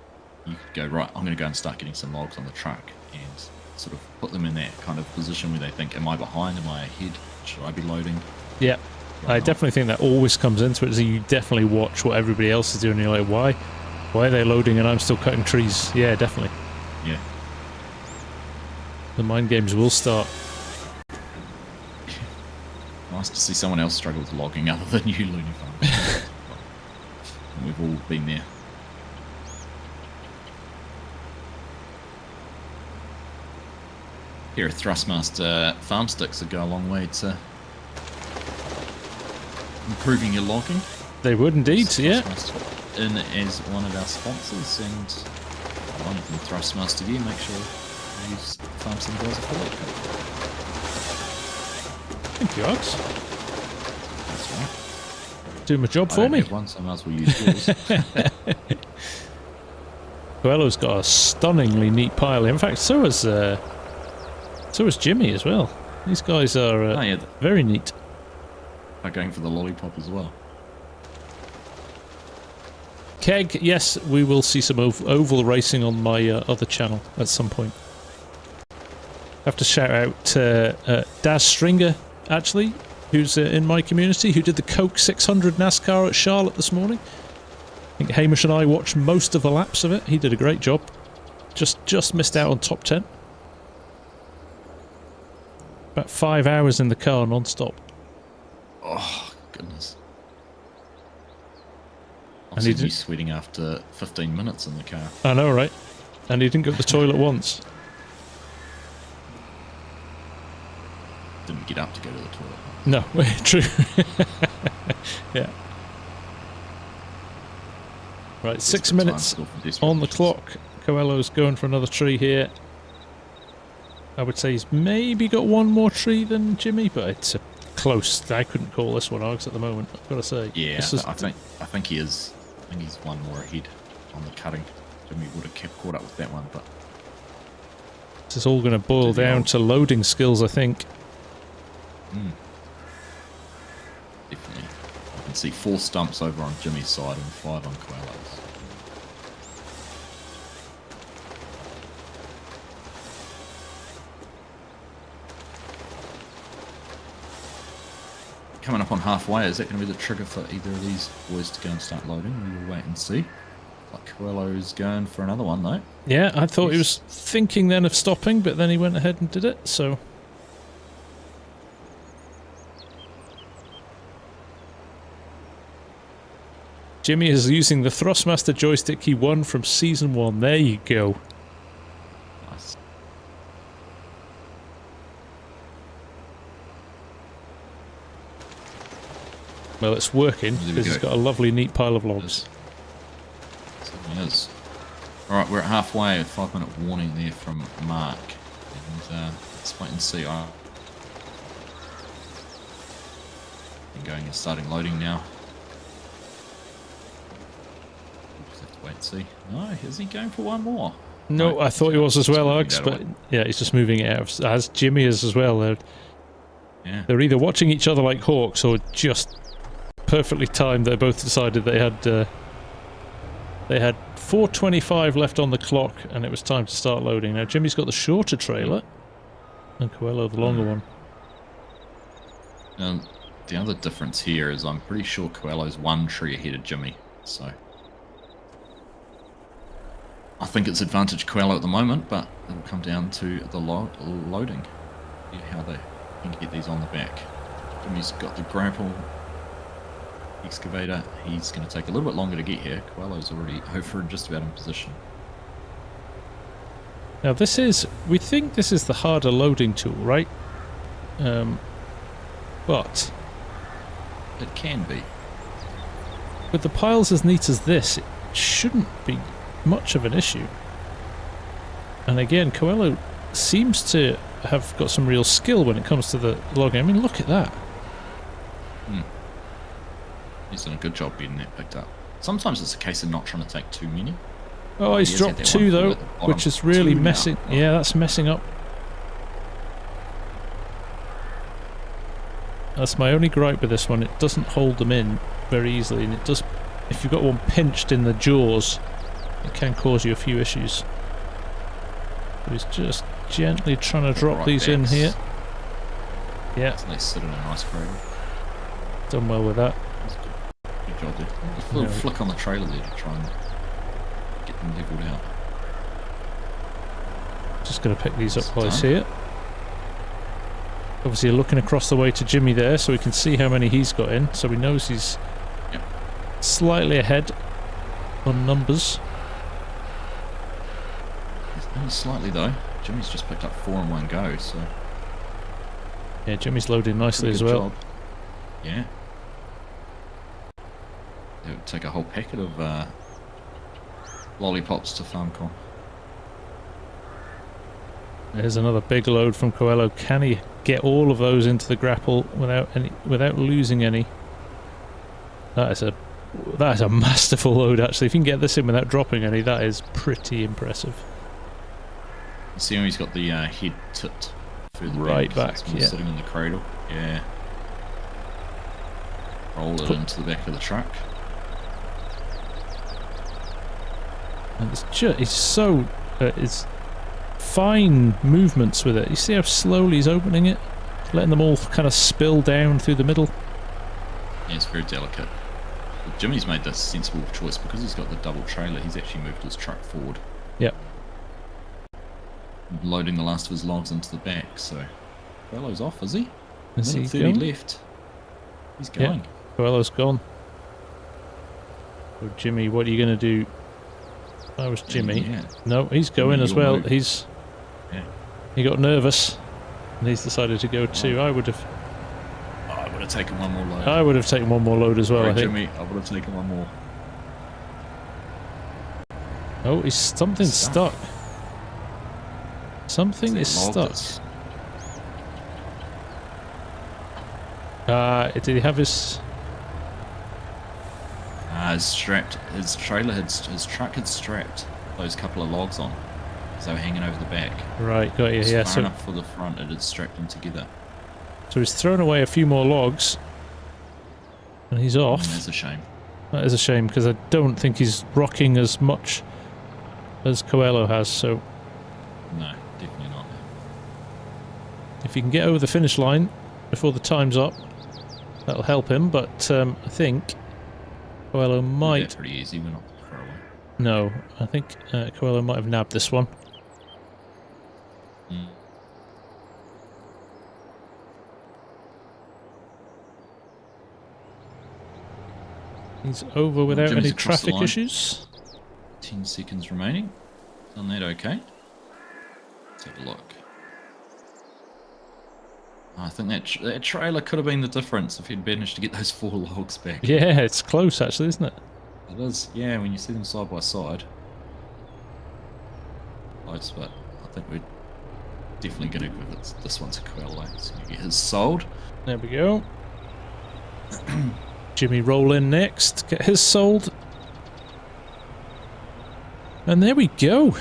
you could go, right, I'm going to go and start getting some logs on the truck and sort of put them in that kind of position where they think, am I behind, am I ahead, should I be loading? Yeah, I definitely think that always comes into it, so you definitely watch what everybody else is doing and you're like, why are they loading and I'm still cutting trees? Yeah, definitely. Yeah. The mind games will start. Nice to see someone else struggle with logging other than you, Looney Farm. We've all been there. Here, Thrustmaster farm sticks that go a long way to improving your logging. They would indeed, yeah. In as one of our sponsors, and one of them, Thrustmaster Gear. Make sure you use FarmSimGuy's affiliate code. Thank you, Args. That's right. Do my job for me. One, so I might as well use yours. Coelho's got a stunningly neat pile. In fact, so has Jimmy as well. These guys are very neat. They're going for the lollipop as well. Keg, yes, we will see some oval racing on my other channel at some point. I have to shout out Daz Stringer, actually, who's in my community, who did the Coke 600 NASCAR at Charlotte this morning. I think Hamish and I watched most of the laps of it. He did a great job. Just missed out on top 10. About 5 hours in the car non-stop. Oh, goodness. And he did sweating after 15 minutes in the car. I know, right? And he didn't go to the toilet once. Didn't get up to go to the toilet. No, true. Yeah. Right, 6 minutes on the clock. Coelho's going for another tree here. I would say he's maybe got one more tree than Jimmy, but it's close. I couldn't call this one, Args, at the moment, I've got to say. Yeah, I think he is. I think he's one more ahead on the cutting. Jimmy would have kept caught up with that one, but... This is all going to boil down to loading skills, I think. Definitely. I can see 4 stumps over on Jimmy's side and 5 on Coelho's. coming up on halfway. Is that going to be the trigger for either of these boys to go and start loading? We will wait and see. Like Coelho's going for another one though. Yeah, I thought he was thinking then of stopping, but then he went ahead and did it, so... Jimmy is using the Thrustmaster joystick he won from Season 1. There you go. Nice. Well, it's working, because he's got a lovely, neat pile of logs. It certainly is. Alright, we're at halfway. A 5-minute warning there from Mark. And let's wait and see. I'm going and starting loading now. Wait and see. No, is he going for one more? No, I thought he was as well, Args, but yeah, he's just moving it out, as Jimmy is as well. They're either watching each other like hawks or just perfectly timed. They both decided they had 4:25 left on the clock and it was time to start loading. Now Jimmy's got the shorter trailer and Coelho the longer one. The other difference here is I'm pretty sure Coelho's one tree ahead of Jimmy, so... I think it's advantage Coelho at the moment, but it'll come down to the loading. See how they can get these on the back. Jimmy's got the grapple excavator. He's going to take a little bit longer to get here. Coelho's already over just about in position. Now this is, we think this is the harder loading tool, right? But it can be. With the piles as neat as this, it shouldn't be much of an issue. And again, Coelho seems to have got some real skill when it comes to the logging. I mean, look at that. He's done a good job getting that picked up. Sometimes it's a case of not trying to take too many. Oh, he's dropped two though, which is really messing. Yeah, that's messing up. That's my only gripe with this one. It doesn't hold them in very easily, and it does. If you've got one pinched in the jaws, it can cause you a few issues. But he's just gently trying to drop these in here. Yeah. So they sit in a nice cradle. Done well with that. Good job there. Just a little flick on the trailer there to try and get them leveled out. Just going to pick these up close here. Obviously looking across the way to Jimmy there so we can see how many he's got in. So he knows he's slightly ahead on numbers. Only slightly though. Jimmy's just picked up 4 in one go, so... Yeah, Jimmy's loading nicely as well. Job. Yeah. It would take a whole packet of lollipops to FarmCon. There's another big load from Coelho. Can he get all of those into the grapple without losing any? That is a masterful load actually. If you can get this in without dropping any, that is pretty impressive. You see how he's got the head tipped further right back, yeah. Sitting in the cradle. Yeah. Roll it into the back of the truck. And it's so it's fine movements with it. You see how slowly he's opening it, letting them all kind of spill down through the middle. Yeah, it's very delicate. But Jimmy's made this sensible choice because he's got the double trailer. He's actually moved his truck forward. Yep. Loading the last of his logs into the back. So Coelho's off, is he? Is he 30 left. He's going. Yeah, Coelho's gone. So Jimmy, what are you going to do? That was Jimmy. Yeah. No, he's going as well. Move. He got nervous and he's decided to go too. I would have taken one more load. I would have taken one more load as well. Sorry, I think. Jimmy, I would have taken one more. Oh, something's stuck. Something is stuck. Did he have his? His truck had strapped those couple of logs on, so they were hanging over the back. Right, got you. Yeah, far enough for the front, it had strapped them together. So he's thrown away a few more logs, and he's off. That's a shame. That is a shame because I don't think he's rocking as much as Coelho has. So no, definitely not. If you can get over the finish line before the time's up, That'll help him, but I think Coelho might... They're pretty easy, we're not far away. No, I think Coelho might have nabbed this one. Mm. He's over without Jimmy's any across the traffic line. issues. 10 seconds remaining. Done that okay. Let's have a look. I think that trailer could have been the difference if he'd managed to get those 4 logs back. Yeah, it's close actually, isn't it? It is, yeah, when you see them side by side. Close, but I think we're definitely going to give it this one's a Coelho. So you get his sold. There we go. Jimmy roll in next, get his sold. And there we go.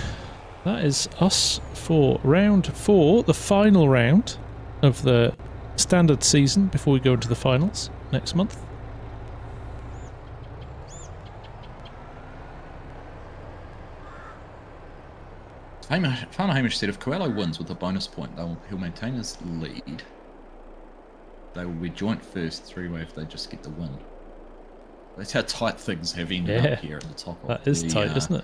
That is us for round 4, the final round of the standard season before we go into the finals next month. Farmer Hamish said if Coelho wins with a bonus point, he'll maintain his lead. They will be joint first 3-way if they just get the win. That's how tight things have ended up here at the top of that is tight, isn't it?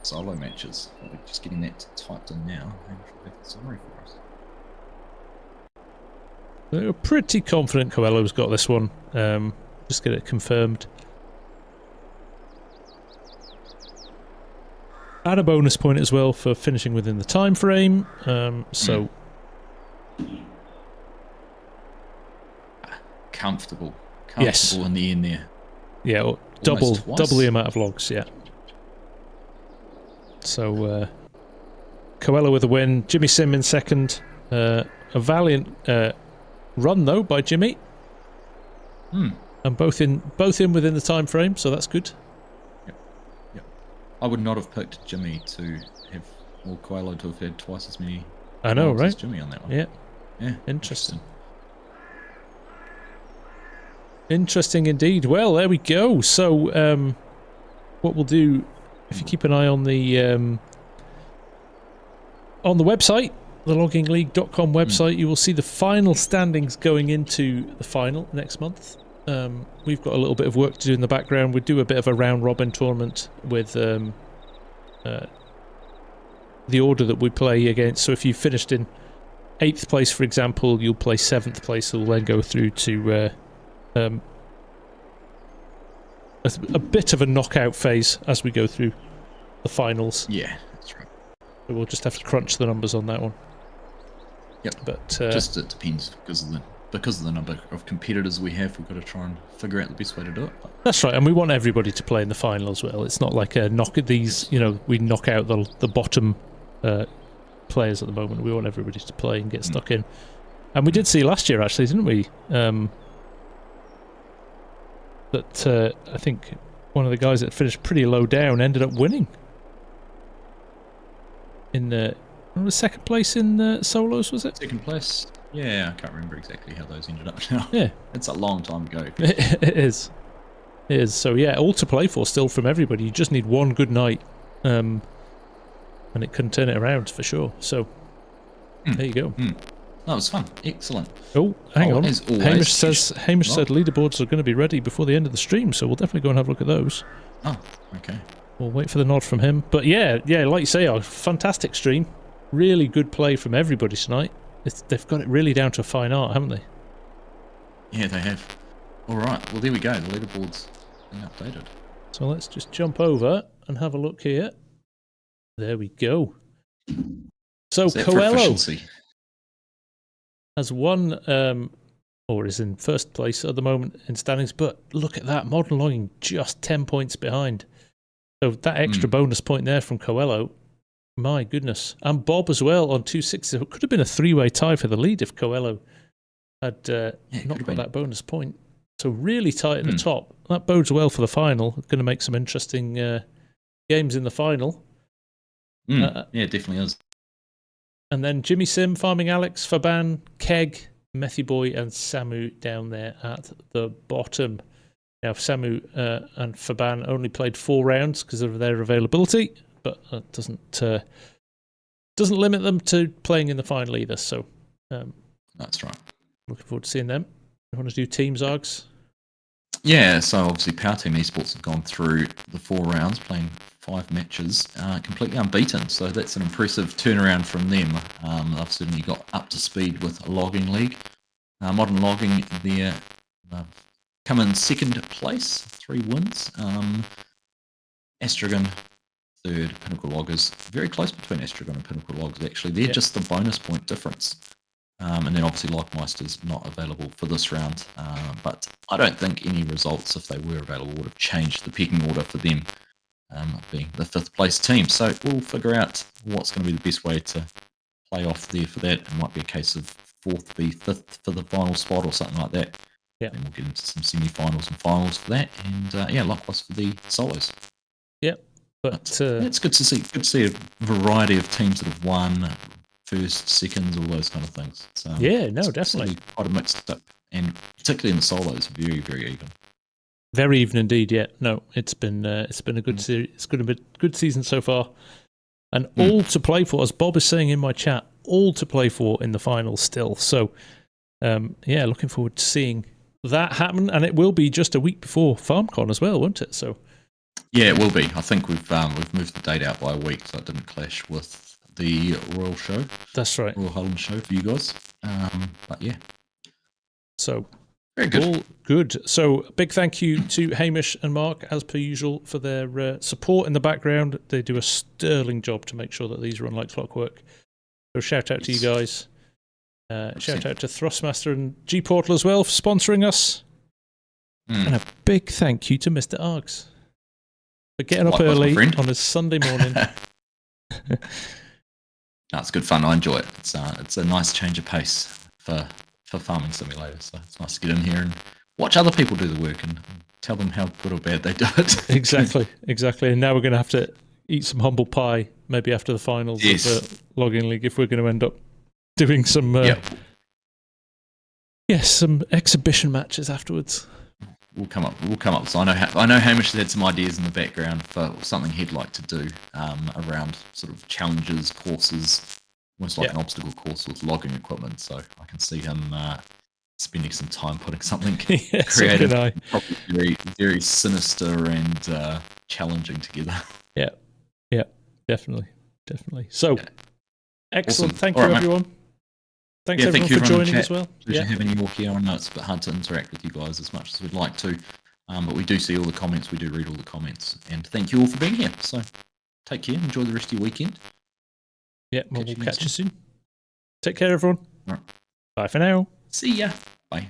Solo matches. We're just getting that typed in now. Hamish will have the summary for us. We're pretty confident Coelho's got this one. Just get it confirmed. Add a bonus point as well for finishing within the time frame. Comfortable Yes. in the end there. Yeah, double the amount of logs. Yeah. So Coelho with a win. Jimmy Sim in second. A valiant run though by Jimmy. And both in within the time frame, so that's good. Yep. I would not have picked Jimmy to have, or Coelho to have had twice as many. I know, right? As Jimmy on that one. Yeah. Interesting. Interesting indeed. Well, there we go. So, what we'll do, if you keep an eye on the website, the loggingleague.com website, you will see the final standings going into the final next month. We've got a little bit of work to do in the background. We do a bit of a round-robin tournament with the order that we play against. So if you finished in 8th place, for example, you'll play 7th place. So we'll then go through to a bit of a knockout phase as we go through the finals. Yeah, that's right. So we'll just have to crunch the numbers on that one. Yep. But just it depends because of the number of competitors we have. We've got to try and figure out the best way to do it. That's right, and we want everybody to play in the final as well. It's not like a knock at these. We knock out the bottom players at the moment. We want everybody to play and get stuck in. And we did see last year, actually, didn't we? That I think one of the guys that finished pretty low down ended up winning in the second place in solos, was it? Second place. Yeah, I can't remember exactly how those ended up now. Yeah, it's a long time ago. It is. So yeah, all to play for still from everybody. You just need one good night, and it can turn it around for sure. So there you go. That was fun. Excellent. Oh, hang on. As always, Hamish said leaderboards are going to be ready before the end of the stream, so we'll definitely go and have a look at those. Oh, okay. We'll wait for the nod from him. But yeah, like you say, a fantastic stream. Really good play from everybody tonight. They've got it really down to a fine art, haven't they? Yeah, they have. All right. Well, there we go. The leaderboard's been updated. So let's just jump over and have a look here. There we go. So Coelho has won, or is in first place at the moment in standings, but look at that, Modern Logging just 10 points behind. So that extra bonus point there from Coelho, my goodness. And Bob as well on 260. It could have been a 3-way tie for the lead if Coelho had not got that bonus point. So really tight at the top. That bodes well for the final. Going to make some interesting games in the final. Yeah, it definitely is. And then Jimmy Sim, Farming Alex, Faban, Keg, Methy Boy, and Samu down there at the bottom. Now, Samu and Faban only played 4 rounds because of their availability, but that doesn't limit them to playing in the final either. So that's right. Looking forward to seeing them. You want to do teams, Args? Yeah, so obviously Power Team Esports have gone through the 4 rounds, playing 5 matches, completely unbeaten. So that's an impressive turnaround from them. They've certainly got up to speed with Logging League. Modern Logging, they've come in 2nd place, 3 wins. Astragon, 3rd, Pinnacle Loggers. Very close between Astragon and Pinnacle Loggers, actually. They're just the bonus point difference. And then obviously Lockmeister's not available for this round. But I don't think any results, if they were available, would have changed the pecking order for them, being the 5th place team. So we'll figure out what's going to be the best way to play off there for that. It might be a case of 4th v 5th for the final spot or something like that. Yeah. And we'll get into some semi-finals and finals for that. And yeah, likewise for the solos. Yep. But it's good to see a variety of teams that have won first, seconds, all those kind of things. So, yeah, no, definitely quite a mixed up, and particularly in the solos, very, very even. Very even indeed. Yeah, no, it's been a good series. It's been a good season so far, and all to play for. As Bob is saying in my chat, all to play for in the finals still. So, yeah, looking forward to seeing that happen, and it will be just a week before FarmCon as well, won't it? So. Yeah, it will be. I think we've moved the date out by a week, so it didn't clash with the Royal Show. That's right. Royal Highland Show for you guys. But yeah. So very good. All good. So big thank you to Hamish and Mark, as per usual, for their support in the background. They do a sterling job to make sure that these run like clockwork. So shout out to you guys. Shout out to Thrustmaster and GPORTAL as well for sponsoring us. And a big thank you to Mr. Args for getting up early on a Sunday morning. It's good fun. I enjoy it. It's a nice change of pace for Farming Simulator. So it's nice to get in here and watch other people do the work and tell them how good or bad they do it. Exactly. And now we're going to have to eat some humble pie maybe after the finals of the Logging League if we're going to end up doing some some exhibition matches afterwards. We'll come up. So I know Hamish has had some ideas in the background for something he'd like to do around sort of challenges, courses, almost like an obstacle course with logging equipment. So I can see him spending some time putting something creative, probably very, very sinister and challenging together. Yeah, definitely. So excellent. Awesome. Thank you, everyone. Thanks everyone for joining as well. Pleasure having you all here. I know it's a bit hard to interact with you guys as much as we'd like to, but we do see all the comments. We do read all the comments, and thank you all for being here. So take care. Enjoy the rest of your weekend. Yeah, we'll catch you soon. Take care, everyone. All right. Bye for now. See ya. Bye.